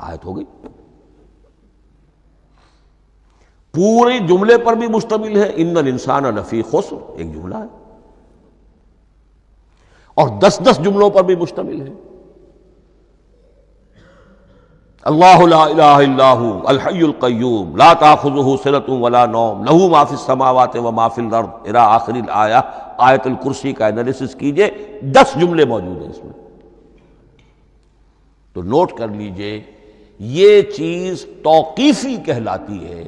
آیت ہو گئی۔ پورے جملے پر بھی مشتمل ہے، ان الانسان لفی خسر، ایک جملہ ہے، اور 10 جملوں پر بھی مشتمل ہے۔ اللہ لا الہ الا ھو الحی القیوم لا تاخذہ سنۃ ولا نوم لہ ما فی السماوات وما فی الارض الی آخر الآیہ۔ آیت الکرسی کا انالیسس کیجئے، 10 جملے موجود ہیں اس میں۔ تو نوٹ کر لیجئے، یہ چیز توقیفی کہلاتی ہے،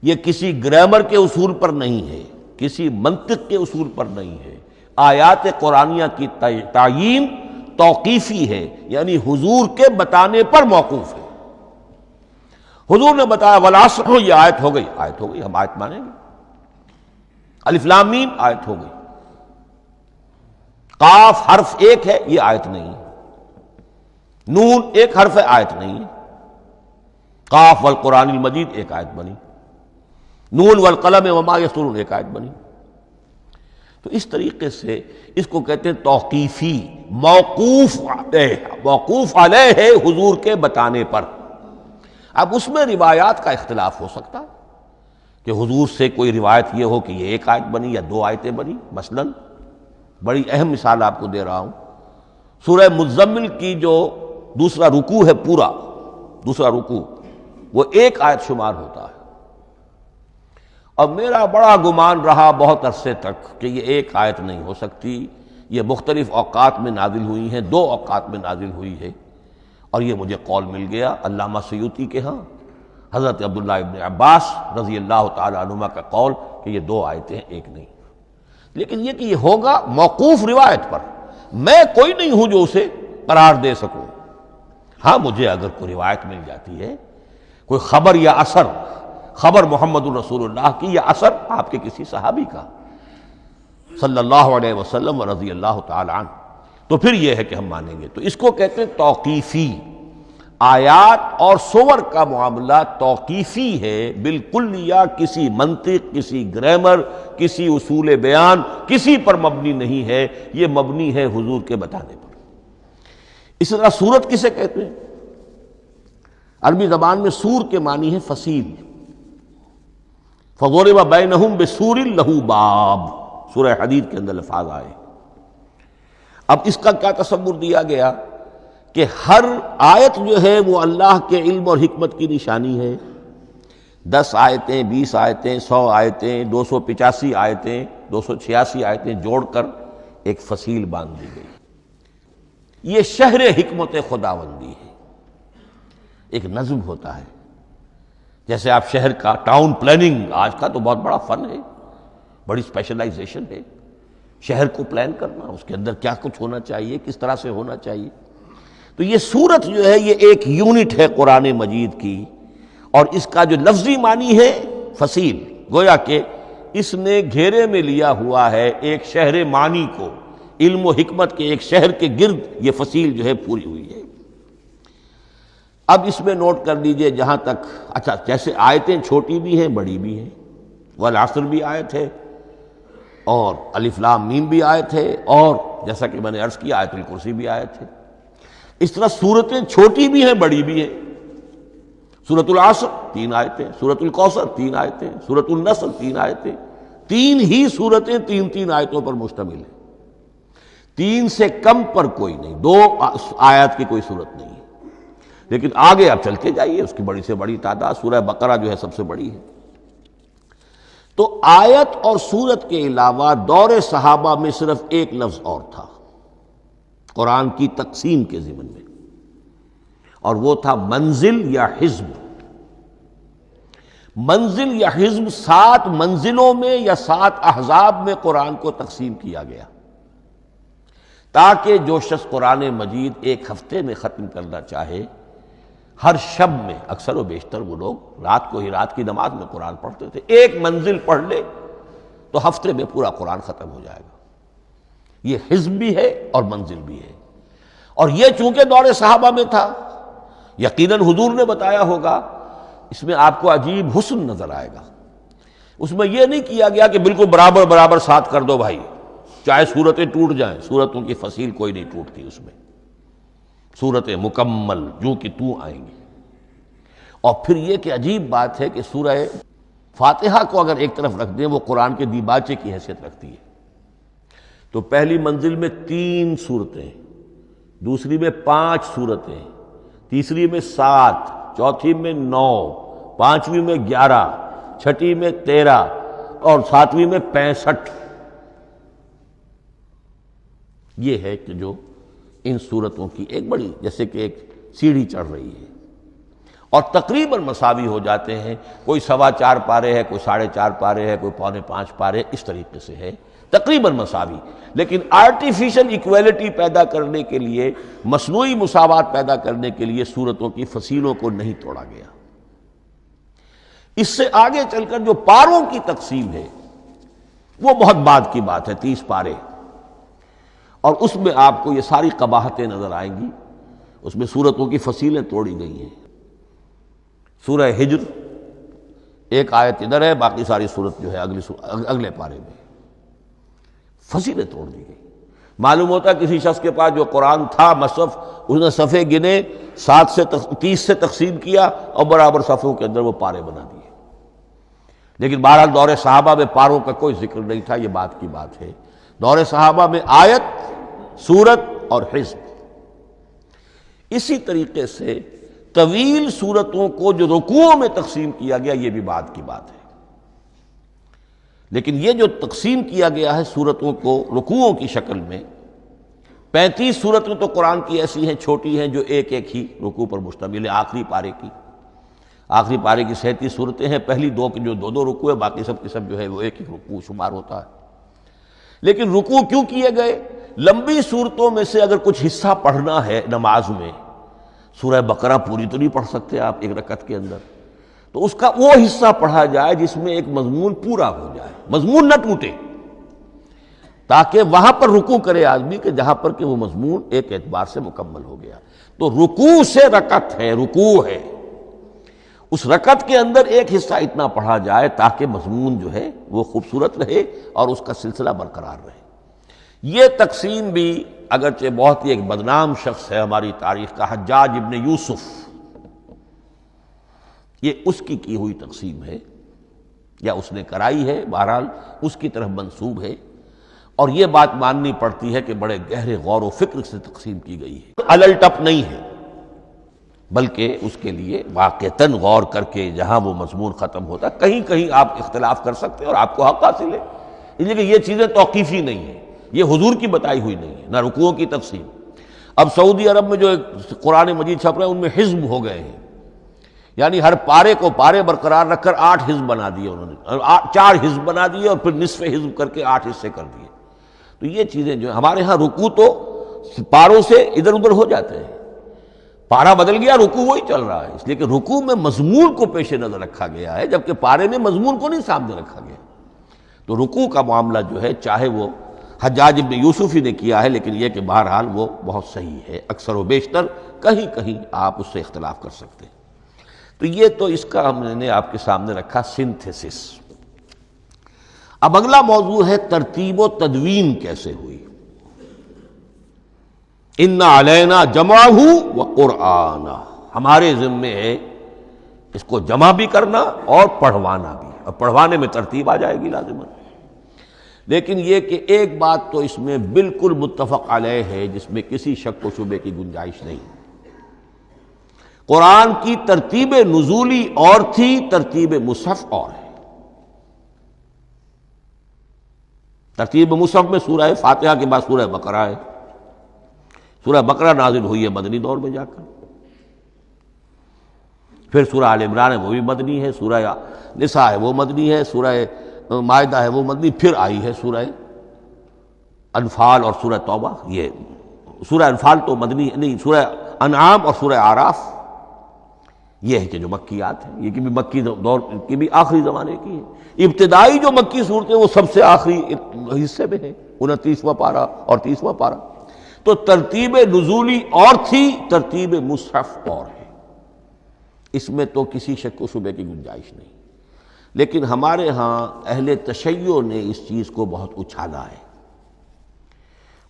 یہ کسی گرامر کے اصول پر نہیں ہے، کسی منطق کے اصول پر نہیں ہے۔ آیات قرآنیہ کی تعیین توقیفی ہے، یعنی حضور کے بتانے پر موقوف ہے۔ حضور نے بتایا والعصر، یہ آیت ہو گئی، آیت ہو گئی، ہم آیت مانیں گے۔ الف لام میم آیت ہو گئی۔ قاف حرف ایک ہے، یہ آیت نہیں ہے۔ نون ایک حرف ہے، آیت نہیں ہے۔ قاف والقرآن المجید ایک آیت بنی، نون والقلم وما یسطرون ایک آیت بنی۔ تو اس طریقے سے اس کو کہتے ہیں توقیفی، موقوف علیہ ہے حضور کے بتانے پر۔ اب اس میں روایات کا اختلاف ہو سکتا ہے کہ حضور سے کوئی روایت یہ ہو کہ یہ ایک آیت بنی یا 2 آیتیں بنی۔ مثلا بڑی اہم مثال آپ کو دے رہا ہوں، سورہ مزمل کی جو دوسرا رکوع ہے، پورا دوسرا رکوع، وہ 1 آیت شمار ہوتا ہے۔ اور میرا بڑا گمان رہا بہت عرصے تک کہ یہ 1 آیت نہیں ہو سکتی، یہ مختلف اوقات میں نازل ہوئی ہیں، 2 اوقات میں نازل ہوئی ہے۔ اور یہ مجھے قول مل گیا علامہ سیوطی کے ہاں، حضرت عبداللہ ابن عباس رضی اللہ تعالی عنہما کا قول کہ یہ 2 آیتیں ہیں، 1 نہیں۔ لیکن یہ کہ یہ ہوگا موقوف روایت پر، میں کوئی نہیں ہوں جو اسے قرار دے سکوں۔ ہاں مجھے اگر کوئی روایت مل جاتی ہے، کوئی خبر یا اثر، خبر محمد الرسول اللہ کی یا اثر آپ کے کسی صحابی کا صلی اللہ علیہ وسلم و رضی اللہ تعالی عنہ، تو پھر یہ ہے کہ ہم مانیں گے۔ تو اس کو کہتے ہیں توقیفی۔ آیات اور سور کا معاملہ توقیفی ہے بالکل، یا کسی منطق، کسی گرامر، کسی اصول بیان، کسی پر مبنی نہیں ہے، یہ مبنی ہے حضور کے بتانے پر۔ اسی طرح سورت کسے کہتے ہیں؟ عربی زبان میں سور کے معنی ہے فصیل۔ فَضُرِبَ بَيْنَهُمْ بِسُورٍ لَهُ بَابٌ، سورہ حدید کے اندر الفاظ آئے۔ اب اس کا کیا تصور دیا گیا کہ ہر آیت جو ہے وہ اللہ کے علم اور حکمت کی نشانی ہے. 10 آیتیں، 20 آیتیں، 100 آیتیں، 285 آیتیں، 286 آیتیں جوڑ کر ایک فصیل باندھ دی گئی. یہ شہر حکمت خداوندی ہے. ایک نظم ہوتا ہے، جیسے آپ شہر کا ٹاؤن پلاننگ آج کا تو بہت بڑا فن ہے، بڑی اسپیشلائزیشن ہے. شہر کو پلان کرنا، اس کے اندر کیا کچھ ہونا چاہیے، کس طرح سے ہونا چاہیے. تو یہ سورت جو ہے یہ ایک یونٹ ہے قرآن مجید کی، اور اس کا جو لفظی معنی ہے فصیل، گویا کہ اس نے گھیرے میں لیا ہوا ہے ایک شہر معنی کو، علم و حکمت کے ایک شہر کے گرد یہ فصیل جو ہے پوری ہوئی ہے. اب اس میں نوٹ کر لیجئے جہاں تک، اچھا جیسے آیتیں چھوٹی بھی ہیں بڑی بھی ہیں، والعصر بھی آیت ہے، اور الف لام میم بھی آیت ہے، اور جیسا کہ میں نے عرض کیا آیت الکرسی بھی آیت ہے. اس طرح سورتیں چھوٹی بھی ہیں بڑی بھی ہیں. سورۃ العصر 3 آیتیں، سورۃ الکوثر 3 آیتیں، سورۃ النصر 3 آیتیں. 3 ہی سورتیں 3 آیتوں پر مشتمل ہیں. 3 سے کم پر کوئی نہیں، 2 آیات کی کوئی صورت نہیں ہے. لیکن آگے آپ چلتے جائیے، اس کی بڑی سے بڑی تعداد سورہ بقرہ جو ہے سب سے بڑی ہے. تو آیت اور سورت کے علاوہ دور صحابہ میں صرف ایک لفظ اور تھا قرآن کی تقسیم کے ضمن میں، اور وہ تھا منزل یا حزب. منزل یا حزب 7 منزلوں میں یا 7 احزاب میں قرآن کو تقسیم کیا گیا، تاکہ جو شخص قرآن مجید ایک ہفتے میں ختم کرنا چاہے، ہر شب میں، اکثر و بیشتر وہ لوگ رات کو ہی رات کی نماز میں قرآن پڑھتے تھے، ایک منزل پڑھ لے تو ہفتے میں پورا قرآن ختم ہو جائے گا. یہ حزب بھی ہے اور منزل بھی ہے. اور یہ چونکہ دور صحابہ میں تھا، یقیناً حضور نے بتایا ہوگا، اس میں آپ کو عجیب حسن نظر آئے گا. اس میں یہ نہیں کیا گیا کہ بالکل برابر برابر ساتھ کر دو بھائی، چاہے صورتیں ٹوٹ جائیں. صورتوں کی فصیل کوئی نہیں ٹوٹتی، اس میں صورتیں مکمل جو کہ تو آئیں گی. اور پھر یہ کہ عجیب بات ہے کہ سورہ فاتحہ کو اگر ایک طرف رکھ دیں، وہ قرآن کے دیباچے کی حیثیت رکھتی ہے. تو پہلی منزل میں 3 صورتیں، دوسری میں 5 صورتیں، تیسری میں 7، چوتھی میں 9، پانچویں میں 11، چھٹی میں 13، اور 7ویں میں 65. یہ ہے کہ جو ان صورتوں کی ایک بڑی، جیسے کہ ایک سیڑھی چڑھ رہی ہے، اور تقریباً مساوی ہو جاتے ہیں. کوئی 4.25 پارے ہے، کوئی 4.5 پارے ہے، کوئی 4.25 پارے، اس طریقے سے ہے، تقریباً مساوی. لیکن آرٹیفیشل ایکویلٹی پیدا کرنے کے لیے، مصنوعی مساوات پیدا کرنے کے لیے سورتوں کی فصیلوں کو نہیں توڑا گیا. اس سے آگے چل کر جو پاروں کی تقسیم ہے وہ بہت بعد کی بات ہے، 30 پارے، اور اس میں آپ کو یہ ساری قباحتیں نظر آئیں گی. اس میں سورتوں کی فصیلیں توڑی گئی ہیں. سورہ ہجر ایک آیت ادھر ہے، باقی ساری سورت جو ہے اگلے پارے میں فصیلیں توڑ دی گئی. معلوم ہوتا ہے کسی شخص کے پاس جو قرآن تھا مصحف، اس نے صفحے گنے، 7 سے 30 سے تقسیم کیا، اور برابر صفحوں کے اندر وہ پارے بنا دیے. لیکن بہرحال دور صحابہ میں پاروں کا کوئی ذکر نہیں تھا. یہ بات کی بات ہے، دور صحابہ میں آیت، سورت اور حزب. اسی طریقے سے طویل سورتوں کو جو رکوعوں میں تقسیم کیا گیا، یہ بھی بات کی بات ہے. لیکن یہ جو تقسیم کیا گیا ہے سورتوں کو رکوعوں کی شکل میں، 35 سورتیں تو قرآن کی ایسی ہیں چھوٹی ہیں جو ایک ایک ہی رکوع پر مشتمل ہے. آخری پارے کی 37 صورتیں ہیں، پہلی 2 کی جو 2 رکوع ہے، باقی سب کی سب جو ہے وہ ایک ہی رکوع شمار ہوتا ہے. لیکن رکوع کیوں کیے گئے؟ لمبی صورتوں میں سے اگر کچھ حصہ پڑھنا ہے نماز میں، سورہ بقرہ پوری تو نہیں پڑھ سکتے آپ ایک رکعت کے اندر، تو اس کا وہ حصہ پڑھا جائے جس میں ایک مضمون پورا ہو جائے، مضمون نہ ٹوٹے، تاکہ وہاں پر رکوع کرے آدمی کہ جہاں پر کہ وہ مضمون ایک اعتبار سے مکمل ہو گیا. تو رکوع سے رکعت ہے، رکوع ہے، اس رکعت کے اندر ایک حصہ اتنا پڑھا جائے تاکہ مضمون جو ہے وہ خوبصورت رہے اور اس کا سلسلہ برقرار رہے. یہ تقسیم بھی اگرچہ بہت ہی ایک بدنام شخص ہے ہماری تاریخ کا، حجاج ابن یوسف، یہ اس کی ہوئی تقسیم ہے، یا اس نے کرائی ہے، بہرحال اس کی طرف منسوب ہے. اور یہ بات ماننی پڑتی ہے کہ بڑے گہرے غور و فکر سے تقسیم کی گئی ہے، الل ٹپ نہیں ہے، بلکہ اس کے لیے واقعتاً غور کر کے جہاں وہ مضمون ختم ہوتا ہے، کہیں کہیں آپ اختلاف کر سکتے ہیں اور آپ کو حق حاصل ہے، اس لیے کہ یہ چیزیں توقیفی نہیں ہیں، یہ حضور کی بتائی ہوئی نہیں ہے، نہ رکوعوں کی تقسیم۔ اب سعودی عرب میں جو قرآن مجید چھپ رہے ہیں ان میں حزب ہو گئے ہیں، یعنی ہر پارے کو پارے برقرار رکھ کر 8 حزب بنا دیے انہوں نے، 4 حزب بنا دیے اور پھر نصف حزب کر کے 8 حصے کر دیے۔ تو یہ چیزیں جو ہمارے ہاں رکوع تو پاروں سے ادھر ادھر ہو جاتے ہیں، پارا بدل گیا رکوع وہی چل رہا ہے، اس لیے کہ رکوع میں مضمون کو پیش نظر رکھا گیا ہے، جبکہ پارے میں مضمون کو نہیں سامنے رکھا گیا۔ تو رکوع کا معاملہ جو ہے چاہے وہ حجاج ابن یوسف ہی نے کیا ہے، لیکن یہ کہ بہرحال وہ بہت صحیح ہے، اکثر و بیشتر، کہیں کہیں آپ اس سے اختلاف کر سکتے ہیں۔ تو یہ تو اس کا ہم نے آپ کے سامنے رکھا سنتھیسس۔ اب اگلا موضوع ہے ترتیب و تدوین کیسے ہوئی۔ ان علینا جمعہ و قرآنہ، ہمارے ذمے ہے اس کو جمع بھی کرنا اور پڑھوانا بھی، اور پڑھوانے میں ترتیب آ جائے گی لازماً۔ لیکن یہ کہ ایک بات تو اس میں بالکل متفق علیہ ہے، جس میں کسی شک و شبے کی گنجائش نہیں، قرآن کی ترتیب نزولی اور تھی، ترتیب مصحف اور ہے۔ ترتیب مصحف میں سورہ فاتحہ کے بعد سورہ بقرہ ہے، سورہ بقرہ نازل ہوئی ہے مدنی دور میں جا کر، پھر سورہ آل عمران ہے وہ بھی مدنی ہے، سورہ نساء ہے وہ مدنی ہے، سورہ مائدہ ہے وہ مدنی، پھر آئی ہے سورہ انفال اور سورہ توبہ۔ یہ سورہ انفال تو مدنی نہیں، سورہ انعام اور سورہ اعراف یہ ہے کہ جو مکیات ہیں، یہ کہ بھی مکی دور کی بھی آخری زمانے کی ہے۔ ابتدائی جو مکی صورتیں وہ سب سے آخری حصے میں ہیں، 29واں پارہ اور 30واں پارہ۔ تو ترتیب نزولی اور تھی، ترتیب مصحف اور ہے، اس میں تو کسی شک و شبے کی گنجائش نہیں۔ لیکن ہمارے ہاں اہل تشیع نے اس چیز کو بہت اچھالا ہے۔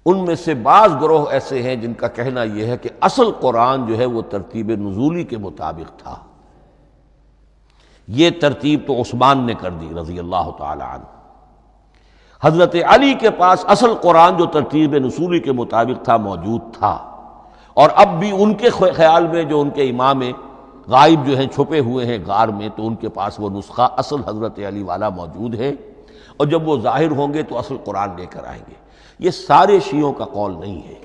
ان میں سے بعض گروہ ایسے ہیں جن کا کہنا یہ ہے کہ اصل قرآن جو ہے وہ ترتیب نزولی کے مطابق تھا، یہ ترتیب تو عثمان نے کر دی رضی اللہ تعالی عنہ۔ حضرت علی کے پاس اصل قرآن جو ترتیب نزولی کے مطابق تھا موجود تھا، اور اب بھی ان کے خیال میں جو ان کے امام غائب جو ہیں چھپے ہوئے ہیں غار میں، تو ان کے پاس وہ نسخہ اصل حضرت علی والا موجود ہے، اور جب وہ ظاہر ہوں گے تو اصل قرآن لے کر آئیں گے۔ یہ سارے شیعوں کا قول نہیں ہے،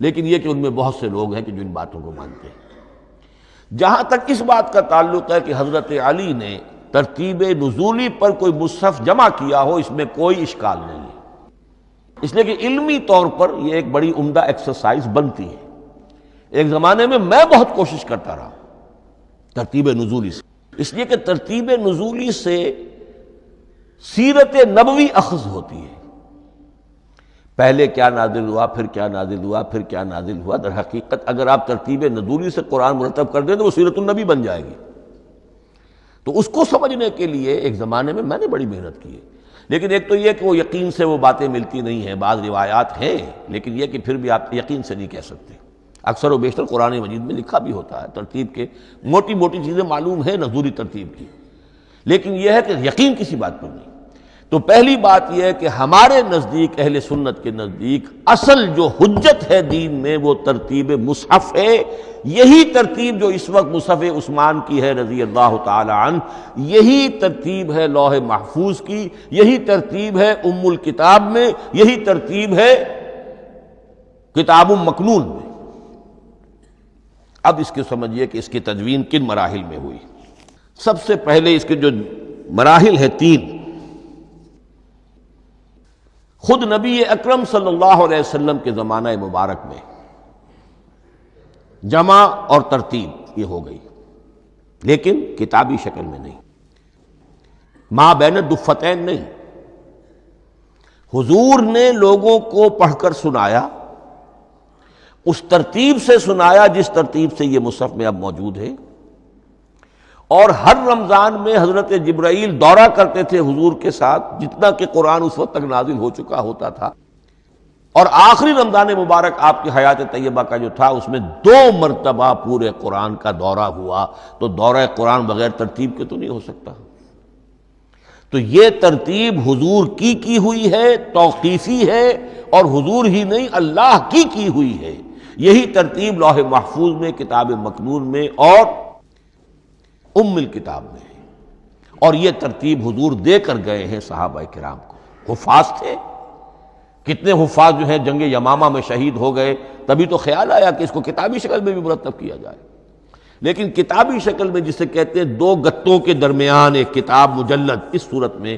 لیکن یہ کہ ان میں بہت سے لوگ ہیں کہ جو ان باتوں کو مانتے ہیں۔ جہاں تک اس بات کا تعلق ہے کہ حضرت علی نے ترتیب نزولی پر کوئی مصحف جمع کیا ہو، اس میں کوئی اشکال نہیں ہے، اس لیے کہ علمی طور پر یہ ایک بڑی عمدہ ایکسرسائز بنتی ہے۔ ایک زمانے میں میں بہت کوشش کرتا رہا ترتیب نزولی سے، اس لیے کہ ترتیب نزولی سے سیرت نبوی اخذ ہوتی ہے، پہلے کیا نازل ہوا، پھر کیا نازل ہوا، پھر کیا نازل ہوا۔ در حقیقت اگر آپ ترتیب نزولی سے قرآن مرتب کر دیں تو وہ سیرت النبی بن جائے گی۔ تو اس کو سمجھنے کے لیے ایک زمانے میں نے بڑی محنت کی ہے، لیکن ایک تو یہ کہ وہ یقین سے وہ باتیں ملتی نہیں ہیں، بعض روایات ہیں، لیکن یہ کہ پھر بھی آپ یقین سے نہیں کہہ سکتے۔ اکثر و بیشتر قرآن مجید میں لکھا بھی ہوتا ہے، ترتیب کے موٹی موٹی چیزیں معلوم ہیں نزولی ترتیب کی، لیکن یہ ہے کہ یقین کسی بات پر نہیں۔ تو پہلی بات یہ ہے کہ ہمارے نزدیک، اہل سنت کے نزدیک، اصل جو حجت ہے دین میں وہ ترتیب مصحف ہے۔ یہی ترتیب جو اس وقت مصحف عثمان کی ہے رضی اللہ تعالی عنہ، یہی ترتیب ہے لوح محفوظ کی، یہی ترتیب ہے ام الکتاب میں، یہی ترتیب ہے کتاب مکنون میں۔ اب اس کے سمجھیے کہ اس کی تدوین کن مراحل میں ہوئی۔ سب سے پہلے اس کے جو مراحل ہے 3، خود نبی اکرم صلی اللہ علیہ وسلم کے زمانہ مبارک میں جمع اور ترتیب یہ ہو گئی، لیکن کتابی شکل میں نہیں، ما بین الدفتین نہیں۔ حضور نے لوگوں کو پڑھ کر سنایا، اس ترتیب سے سنایا جس ترتیب سے یہ مصحف میں اب موجود ہے، اور ہر رمضان میں حضرت جبرائیل دورہ کرتے تھے حضور کے ساتھ، جتنا کہ قرآن اس وقت تک نازل ہو چکا ہوتا تھا، اور آخری رمضان مبارک آپ کی حیات طیبہ کا جو تھا اس میں 2 مرتبہ پورے قرآن کا دورہ ہوا۔ تو دورہ قرآن بغیر ترتیب کے تو نہیں ہو سکتا۔ تو یہ ترتیب حضور کی ہوئی ہے، توقیفی ہے، اور حضور ہی نہیں اللہ کی ہوئی ہے۔ یہی ترتیب لوح محفوظ میں، کتاب مکنون میں اور ام الکتاب میں ہے، اور یہ ترتیب حضور دے کر گئے ہیں صحابہ کرام کو۔ حفاظ تھے، کتنے حفاظ جو ہیں جنگ یمامہ میں شہید ہو گئے، تبھی تو خیال آیا کہ اس کو کتابی شکل میں بھی مرتب کیا جائے۔ لیکن کتابی شکل میں جسے کہتے ہیں دو گتوں کے درمیان ایک کتاب مجلد، اس صورت میں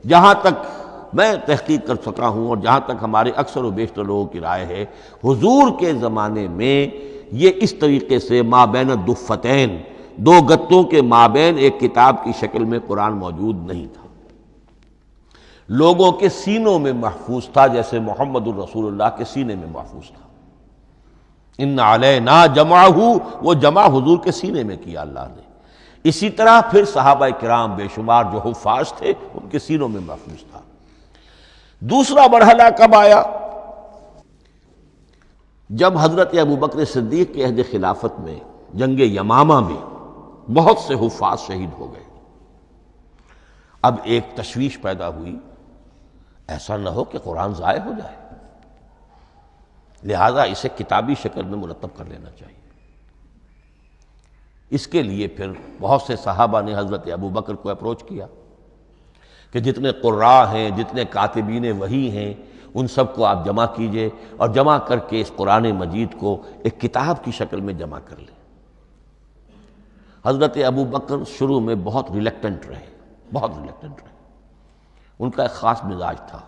جہاں تک میں تحقیق کر سکا ہوں اور جہاں تک ہمارے اکثر و بیشتر لوگوں کی رائے ہے، حضور کے زمانے میں یہ اس طریقے سے مابین الدفتین، دو گتوں کے مابین ایک کتاب کی شکل میں قرآن موجود نہیں تھا۔ لوگوں کے سینوں میں محفوظ تھا، جیسے محمد الرسول اللہ کے سینے میں محفوظ تھا۔ ان علینا جمعہ، وہ جمع حضور کے سینے میں کیا اللہ نے۔ اسی طرح پھر صحابہ کرام بے شمار جو حفاظ تھے ان کے سینوں میں محفوظ تھا۔ دوسرا مرحلہ کب آیا؟ جب حضرت ابوبکر صدیق کے عہد خلافت میں جنگ یمامہ میں بہت سے حفاظ شہید ہو گئے۔ اب ایک تشویش پیدا ہوئی، ایسا نہ ہو کہ قرآن ضائع ہو جائے، لہذا اسے کتابی شکل میں مرتب کر لینا چاہیے۔ اس کے لیے پھر بہت سے صحابہ نے حضرت ابوبکر کو اپروچ کیا کہ جتنے قراء ہیں، جتنے کاتبین وحی ہیں، ان سب کو آپ جمع کیجئے اور جمع کر کے اس قرآن مجید کو ایک کتاب کی شکل میں جمع کر لیں۔ حضرت ابوبکر شروع میں بہت ریلیکٹنٹ رہے، بہت ریلیکٹنٹ رہے۔ ان کا ایک خاص مزاج تھا،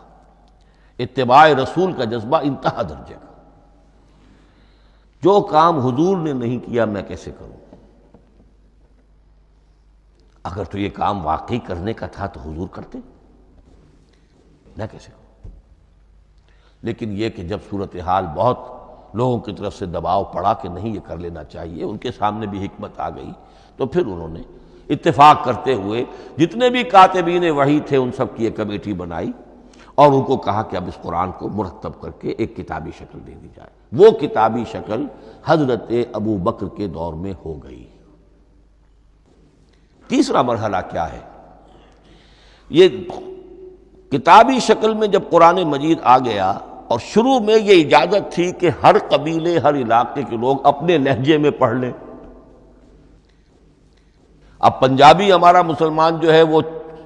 اتباع رسول کا جذبہ انتہا درجے کا۔ جو کام حضور نے نہیں کیا میں کیسے کروں؟ اگر تو یہ کام واقعی کرنے کا تھا تو حضور کرتے، میں کیسے کروں؟ لیکن یہ کہ جب صورتحال بہت لوگوں کی طرف سے دباؤ پڑا کہ نہیں یہ کر لینا چاہیے، ان کے سامنے بھی حکمت آ گئی، تو پھر انہوں نے اتفاق کرتے ہوئے جتنے بھی کاتبین وحی تھے ان سب کی ایک کمیٹی بنائی اور ان کو کہا کہ اب اس قرآن کو مرتب کر کے ایک کتابی شکل دے دی جائے۔ وہ کتابی شکل حضرت ابوبکر کے دور میں ہو گئی۔ تیسرا مرحلہ کیا ہے؟ یہ کتابی شکل میں جب قرآن مجید آ گیا اور شروع میں یہ اجازت تھی کہ ہر قبیلے، ہر علاقے کے لوگ اپنے لہجے میں پڑھ لیں۔ اب پنجابی ہمارا مسلمان جو ہے وہ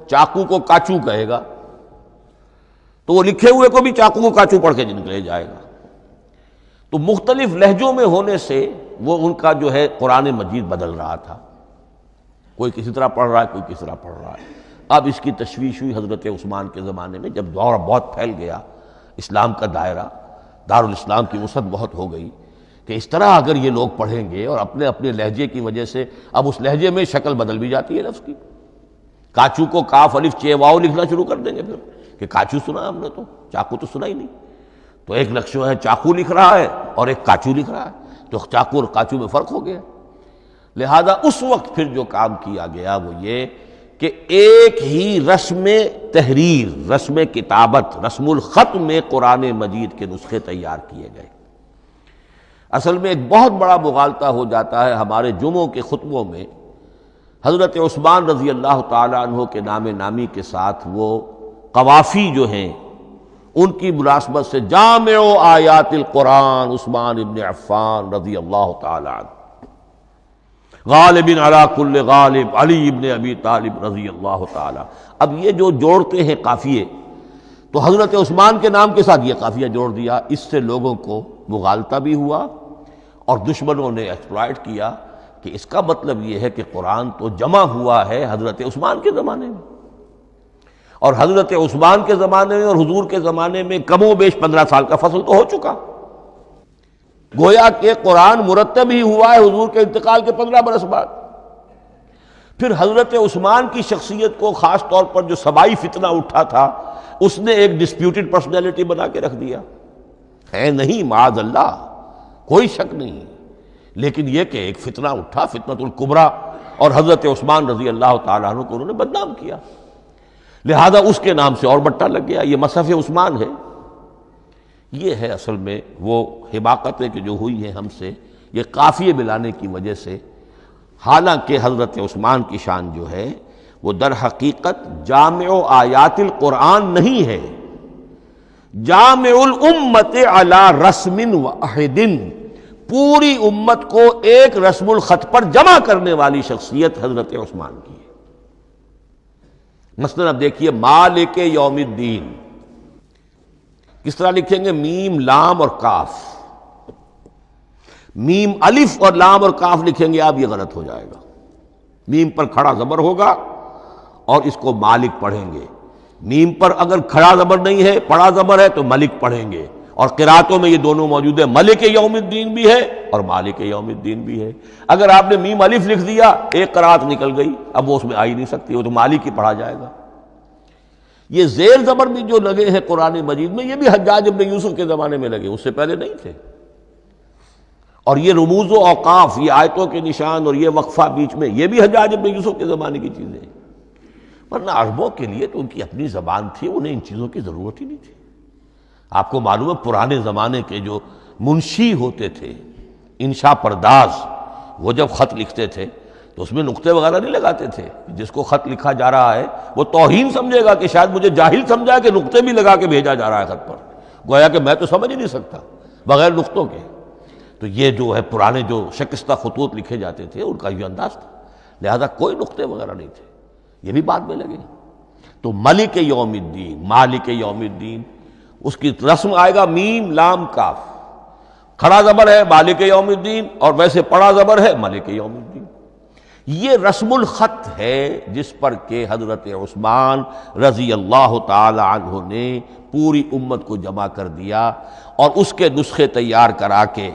چاقو کو کاچو کہے گا تو وہ لکھے ہوئے کو بھی چاقو کو کاچو پڑھ کے نکلے جائے گا۔ تو مختلف لہجوں میں ہونے سے وہ ان کا جو ہے قرآن مجید بدل رہا تھا، کوئی کسی طرح پڑھ رہا ہے، کوئی کسی طرح پڑھ رہا ہے۔ اب اس کی تشویش ہوئی حضرت عثمان کے زمانے میں، جب دور بہت پھیل گیا، اسلام کا دائرہ، دارالاسلام کی وسعت بہت ہو گئی کہ اس طرح اگر یہ لوگ پڑھیں گے اور اپنے اپنے لہجے کی وجہ سے اب اس لہجے میں شکل بدل بھی جاتی ہے لفظ کی۔ کاچو کو کاف الف چے واو لکھنا شروع کر دیں گے پھر کہ کاچو سنا ہم نے، تو چاقو تو سنا ہی نہیں۔ تو ایک لفظ ہے چاقو لکھ رہا ہے اور ایک کاچو لکھ رہا ہے، تو چاقو اور کاچو میں فرق ہو گیا۔ لہذا اس وقت پھر جو کام کیا گیا وہ یہ کہ ایک ہی رسم تحریر، رسم کتابت، رسم الخط میں قرآن مجید کے نسخے تیار کیے گئے۔ اصل میں ایک بہت بڑا مغالطہ ہو جاتا ہے ہمارے جمعوں کے خطبوں میں، حضرت عثمان رضی اللہ تعالیٰ عنہ کے نام نامی کے ساتھ وہ قوافی جو ہیں ان کی مناسبت سے جامع آیات القرآن عثمان ابن عفان رضی اللہ تعالیٰ عنہ، غالب علی کل غالب علی ابن ابی طالب رضی اللہ تعالیٰ۔ اب یہ جو جوڑتے ہیں قافیے، تو حضرت عثمان کے نام کے ساتھ یہ قافیہ جوڑ دیا، اس سے لوگوں کو مغالطہ بھی ہوا اور دشمنوں نے ایکسپلائٹ کیا کہ اس کا مطلب یہ ہے کہ قرآن تو جمع ہوا ہے حضرت عثمان کے زمانے میں، اور حضرت عثمان کے زمانے میں اور حضور کے زمانے میں کم و بیش 15 سال کا فصل تو ہو چکا، گویا کہ قرآن مرتب ہی ہوا ہے حضور کے انتقال کے 15 برس بعد۔ پھر حضرت عثمان کی شخصیت کو خاص طور پر جو سبائی فتنہ اٹھا تھا اس نے ایک ڈسپیوٹڈ پرسنالٹی بنا کے رکھ دیا ہے، نہیں معاذ اللہ، کوئی شک نہیں، لیکن یہ کہ ایک فتنہ اٹھا، فتنۃ الکبریٰ، اور حضرت عثمان رضی اللہ تعالیٰ عنہ کو انہوں نے بدنام کیا، لہذا اس کے نام سے اور بٹا لگ گیا، یہ مصحف عثمان ہے۔ یہ ہے اصل میں وہ حماقتیں کہ جو ہوئی ہیں ہم سے، یہ قافیے ملانے کی وجہ سے، حالانکہ حضرت عثمان کی شان جو ہے وہ در حقیقت جامع آیات القرآن نہیں ہے، جامع الامت علی رسم واحد، پوری امت کو ایک رسم الخط پر جمع کرنے والی شخصیت حضرت عثمان کی ہے۔ مثلا اب دیکھیے مالک یوم الدین کس طرح لکھیں گے؟ میم لام اور کاف، میم الف اور لام اور کاف لکھیں گے آپ، یہ غلط ہو جائے گا۔ میم پر کھڑا زبر ہوگا اور اس کو مالک پڑھیں گے، میم پر اگر کھڑا زبر نہیں ہے پڑا زبر ہے تو ملک پڑھیں گے، اور قراتوں میں یہ دونوں موجود ہے، ملک یوم الدین بھی ہے اور مالک یوم الدین بھی ہے۔ اگر آپ نے میم الف لکھ دیا ایک قرات نکل گئی، اب وہ اس میں آ ہی نہیں سکتی، وہ تو مالک ہی پڑھا جائے گا۔ یہ زیر زبر بھی جو لگے ہیں قرآن مجید میں، یہ بھی حجاج ابن یوسف کے زمانے میں لگے، اس سے پہلے نہیں تھے۔ اور یہ رموز و اوقاف، یہ آیتوں کے نشان اور یہ وقفہ بیچ میں، یہ بھی حجاج ابن یوسف کے زمانے کی چیزیں ہیں، ورنہ عربوں کے لیے تو ان کی اپنی زبان تھی، انہیں ان چیزوں کی ضرورت ہی نہیں تھی۔ آپ کو معلوم ہے پرانے زمانے کے جو منشی ہوتے تھے، انشاء پرداز، وہ جب خط لکھتے تھے تو اس میں نقطے وغیرہ نہیں لگاتے تھے۔ جس کو خط لکھا جا رہا ہے وہ توہین سمجھے گا کہ شاید مجھے جاہل سمجھا کہ نقطے بھی لگا کے بھیجا جا رہا ہے خط پر، گویا کہ میں تو سمجھ ہی نہیں سکتا بغیر نقطوں کے۔ تو یہ جو ہے پرانے جو شکستہ خطوط لکھے جاتے تھے ان کا یہ انداز تھا، لہذا کوئی نقطے وغیرہ نہیں تھے، یہ بھی بعد میں لگے۔ تو ملک یوم الدین، مالک یوم الدین، اس کی رسم آئے گا میم لام کاف، کھڑا زبر ہے مالک یوم الدین اور ویسے پڑا زبر ہے ملک یوم الدین۔ یہ رسم الخط ہے جس پر کہ حضرت عثمان رضی اللہ تعالی عنہ نے پوری امت کو جمع کر دیا، اور اس کے نسخے تیار کرا کے،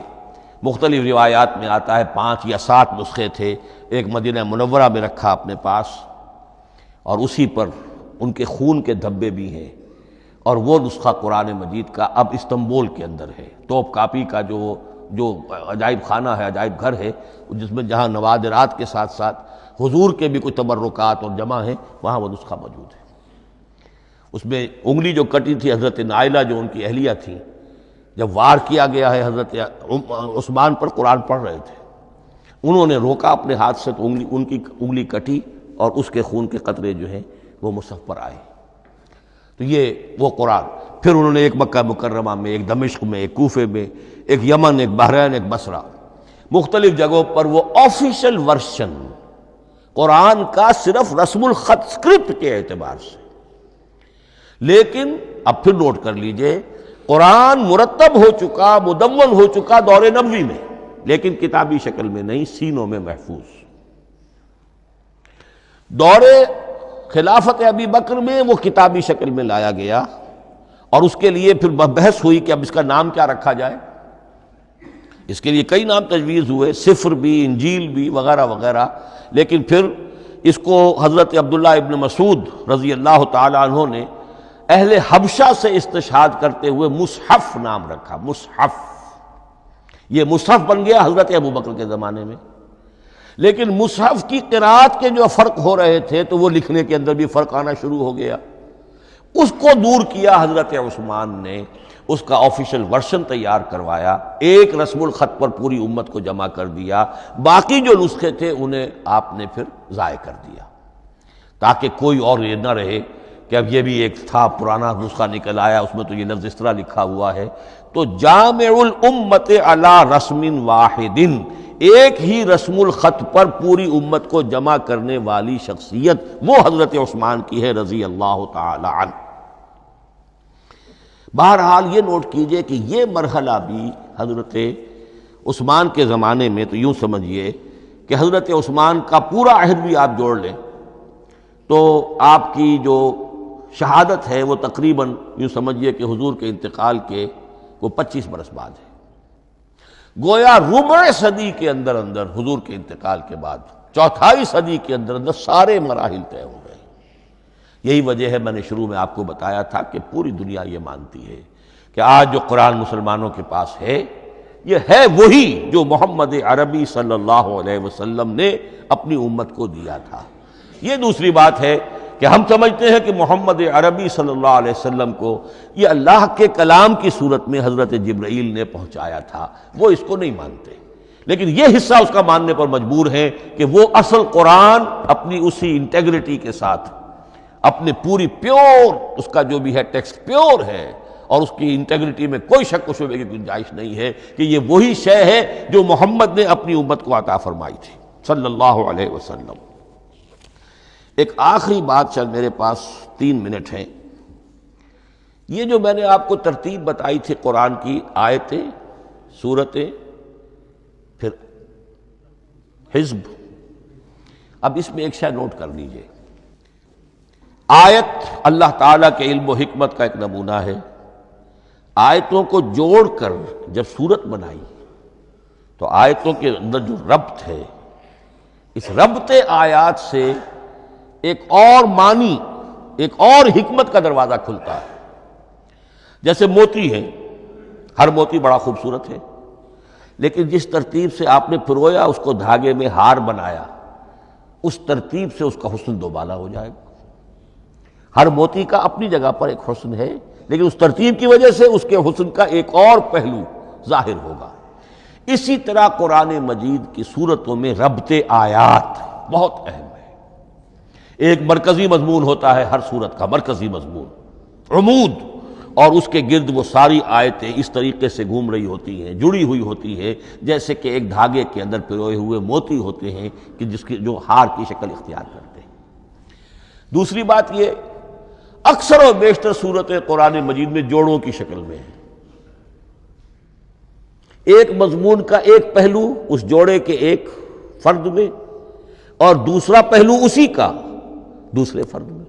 مختلف روایات میں آتا ہے 5 یا 7 نسخے تھے، ایک مدینہ منورہ میں رکھا اپنے پاس، اور اسی پر ان کے خون کے دھبے بھی ہیں، اور وہ نسخہ قرآن مجید کا اب استنبول کے اندر ہے، توپ کاپی کا جو عجائب خانہ ہے، عجائب گھر ہے، جس میں جہاں نوادرات کے ساتھ ساتھ حضور کے بھی کچھ تبرکات اور جمع ہیں، وہاں وہ نسخہ موجود ہے۔ اس میں انگلی جو کٹی تھی حضرت نائلہ جو ان کی اہلیہ تھیں، جب وار کیا گیا ہے حضرت عثمان پر، قرآن پڑھ رہے تھے، انہوں نے روکا اپنے ہاتھ سے تو ان کی انگلی کٹی اور اس کے خون کے قطرے جو ہیں وہ مصحف پر آئے۔ تو یہ وہ قرآن، پھر انہوں نے ایک مکہ مکرمہ میں، ایک دمشق میں، ایک کوفے میں، ایک یمن، ایک بحرین، ایک بصرہ، مختلف جگہوں پر وہ آفیشل ورشن قرآن کا صرف رسم الخط اسکرپٹ کے اعتبار سے۔ لیکن اب پھر نوٹ کر لیجئے، قرآن مرتب ہو چکا، مدون ہو چکا دور نبوی میں، لیکن کتابی شکل میں نہیں، سینوں میں محفوظ۔ دور خلافت ابی بکر میں وہ کتابی شکل میں لایا گیا، اور اس کے لیے پھر بحث ہوئی کہ اب اس کا نام کیا رکھا جائے۔ اس کے لیے کئی نام تجویز ہوئے، سفر بھی، انجیل بھی، وغیرہ وغیرہ، لیکن پھر اس کو حضرت عبداللہ ابن مسعود رضی اللہ تعالی عنہ نے اہل حبشہ سے استشہاد کرتے ہوئے مصحف نام رکھا، مصحف۔ یہ مصحف بن گیا حضرت ابوبکر کے زمانے میں، لیکن مصحف کی قرأت کے جو فرق ہو رہے تھے تو وہ لکھنے کے اندر بھی فرق آنا شروع ہو گیا۔ اس کو دور کیا حضرت عثمان نے، اس کا آفیشل ورشن تیار کروایا، ایک رسم الخط پر پوری امت کو جمع کر دیا، باقی جو نسخے تھے انہیں آپ نے پھر ضائع کر دیا، تاکہ کوئی اور یہ نہ رہے کہ اب یہ بھی ایک تھا پرانا نسخہ نکل آیا، اس میں تو یہ لفظ اس طرح لکھا ہوا ہے۔ تو جامع الامت علی رسم واحد، ایک ہی رسم الخط پر پوری امت کو جمع کرنے والی شخصیت وہ حضرت عثمان کی ہے رضی اللہ تعالی عنہ۔ بہرحال یہ نوٹ کیجئے کہ یہ مرحلہ بھی حضرت عثمان کے زمانے میں، تو یوں سمجھیے کہ حضرت عثمان کا پورا عہد بھی آپ جوڑ لیں تو آپ کی جو شہادت ہے وہ تقریباً یوں سمجھیے کہ حضور کے انتقال کے وہ 25 برس بعد ہے، گویا ربع صدی کے اندر اندر حضور کے انتقال کے بعد، چوتھائی صدی کے اندر اندر سارے مراحل طے ہو گئے۔ یہی وجہ ہے میں نے شروع میں آپ کو بتایا تھا کہ پوری دنیا یہ مانتی ہے کہ آج جو قرآن مسلمانوں کے پاس ہے یہ ہے وہی جو محمد عربی صلی اللہ علیہ وسلم نے اپنی امت کو دیا تھا۔ یہ دوسری بات ہے کہ ہم سمجھتے ہیں کہ محمد عربی صلی اللہ علیہ وسلم کو یہ اللہ کے کلام کی صورت میں حضرت جبرائیل نے پہنچایا تھا، وہ اس کو نہیں مانتے۔ لیکن یہ حصہ اس کا ماننے پر مجبور ہیں کہ وہ اصل قرآن اپنی اسی انٹیگریٹی کے ساتھ، اپنے پوری پیور، اس کا جو بھی ہے ٹیکسٹ پیور ہے اور اس کی انٹیگریٹی میں کوئی شک و شبہ کی گنجائش نہیں ہے کہ یہ وہی شے ہے جو محمد نے اپنی امت کو عطا فرمائی تھی صلی اللہ علیہ وسلم۔ ایک آخری بات، چل میرے پاس 3 منٹ ہیں، یہ جو میں نے آپ کو ترتیب بتائی تھی قرآن کی، آیتیں، سورتیں، پھر حزب، اب اس میں ایک شے نوٹ کر لیجئے۔ آیت اللہ تعالیٰ کے علم و حکمت کا ایک نمونہ ہے۔ آیتوں کو جوڑ کر جب سورت بنائی تو آیتوں کے اندر جو ربط ہے، اس ربط آیات سے ایک اور معنی، ایک اور حکمت کا دروازہ کھلتا ہے۔ جیسے موتی ہے، ہر موتی بڑا خوبصورت ہے، لیکن جس ترتیب سے آپ نے پرویا، اس کو دھاگے میں ہار بنایا، اس ترتیب سے اس کا حسن دوبالا ہو جائے گا۔ ہر موتی کا اپنی جگہ پر ایک حسن ہے، لیکن اس ترتیب کی وجہ سے اس کے حسن کا ایک اور پہلو ظاہر ہوگا۔ اسی طرح قرآن مجید کی صورتوں میں ربط آیات بہت اہم ہے۔ ایک مرکزی مضمون ہوتا ہے ہر صورت کا، مرکزی مضمون، عمود، اور اس کے گرد وہ ساری آیتیں اس طریقے سے گھوم رہی ہوتی ہیں، جڑی ہوئی ہوتی ہے، جیسے کہ ایک دھاگے کے اندر پروئے ہوئے موتی ہوتے ہیں کہ جس کی جو ہار کی شکل اختیار کرتے ہیں۔ دوسری بات یہ، اکثر و بیشتر صورتیں قرآن مجید میں جوڑوں کی شکل میں ہیں۔ ایک مضمون کا ایک پہلو اس جوڑے کے ایک فرد میں، اور دوسرا پہلو اسی کا دوسرے فرد میں۔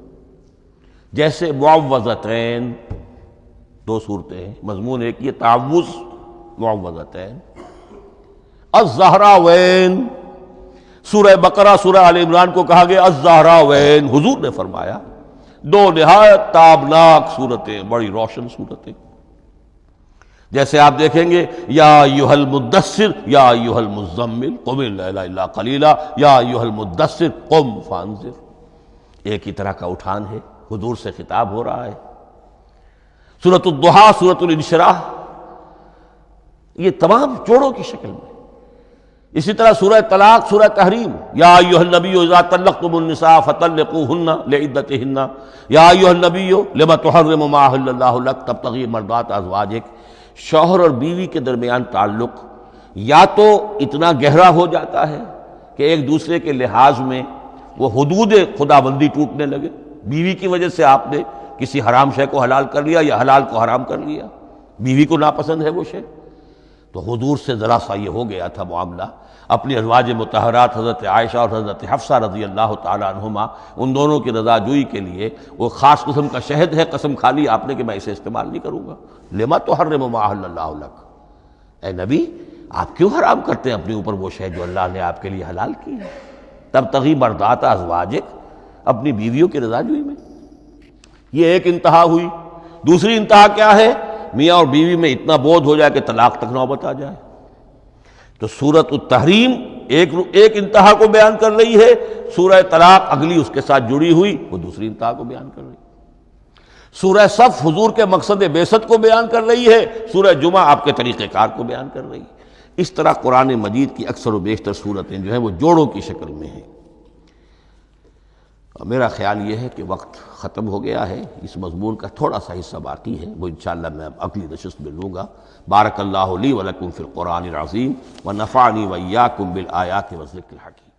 جیسے معوذتین، 2 صورتیں ہیں، مضمون ایک یہ تعوذ، معوذتین۔ الزہراوین، سورہ بقرہ، سورہ آل عمران کو کہا گیا الزہراوین، حضور نے فرمایا 2 نہایت تابناک صورتیں، بڑی روشن صورتیں۔ جیسے آپ دیکھیں گے یا ایھا المدثر یا ایھا المزمل قم اللیل الا قلیلا یا ایھا المدثر قم فانذر، ایک ہی طرح کا اٹھان ہے، حضور سے خطاب ہو رہا ہے۔ سورۃ الضحیٰ، سورۃ الانشراح، یہ تمام جوڑوں کی شکل میں۔ اسی طرح سورہ طلاق، سورہ تحریم، یا ایھا النبی اذا طلقتم النساء فطلقوہن لعدتہن یا ایھا النبی لم تحرم ما احل اللہ لک تبتغی مرضات ازواجک۔ شوہر اور بیوی کے درمیان تعلق یا تو اتنا گہرا ہو جاتا ہے کہ ایک دوسرے کے لحاظ میں وہ حدود خدابندی ٹوٹنے لگے، بیوی کی وجہ سے آپ نے کسی حرام شے کو حلال کر لیا یا حلال کو حرام کر لیا، بیوی کو ناپسند ہے وہ شے، تو حضور سے ذرا سا یہ ہو گیا تھا معاملہ۔ اپنی ازواج مطہرات حضرت عائشہ اور حضرت حفصہ رضی اللہ تعالیٰ عنہما، ان دونوں کی رضا جوئی کے لیے وہ خاص قسم کا شہد ہے، قسم کھا لی آپ نے کہ میں اسے استعمال نہیں کروں گا۔ لما تحرم ما احل اللہ لک، اے نبی آپ کیوں حرام کرتے ہیں اپنے اوپر وہ شے جو اللہ نے آپ کے لیے حلال کی ہے؟ تبتغی مرضات ازواجک، اپنی بیویوں کی رضا جوئی میں۔ یہ ایک انتہا ہوئی۔ دوسری انتہا کیا ہے؟ میاں اور بیوی میں اتنا بودھ ہو جائے کہ طلاق تک نوبت آ جائے۔ تو سورۃ التحریم ایک انتہا کو بیان کر رہی ہے، سورہ طلاق اگلی اس کے ساتھ جڑی ہوئی وہ دوسری انتہا کو بیان کر رہی ہے۔ سورہ صف حضور کے مقصد بعثت کو بیان کر رہی ہے، سورہ جمعہ آپ کے طریقہ کار کو بیان کر رہی ہے۔ اس طرح قرآن مجید کی اکثر و بیشتر صورتیں جو ہیں وہ جوڑوں کی شکل میں ہیں۔ میرا خیال یہ ہے کہ وقت ختم ہو گیا ہے، اس مضمون کا تھوڑا سا حصہ باقی ہے، وہ انشاءاللہ میں اگلی نشست میں لوں گا۔ بارک اللہ لی ولکم فی القرآن العظیم ونفعنی وإیاکم بالآیات والذکر الحکیم۔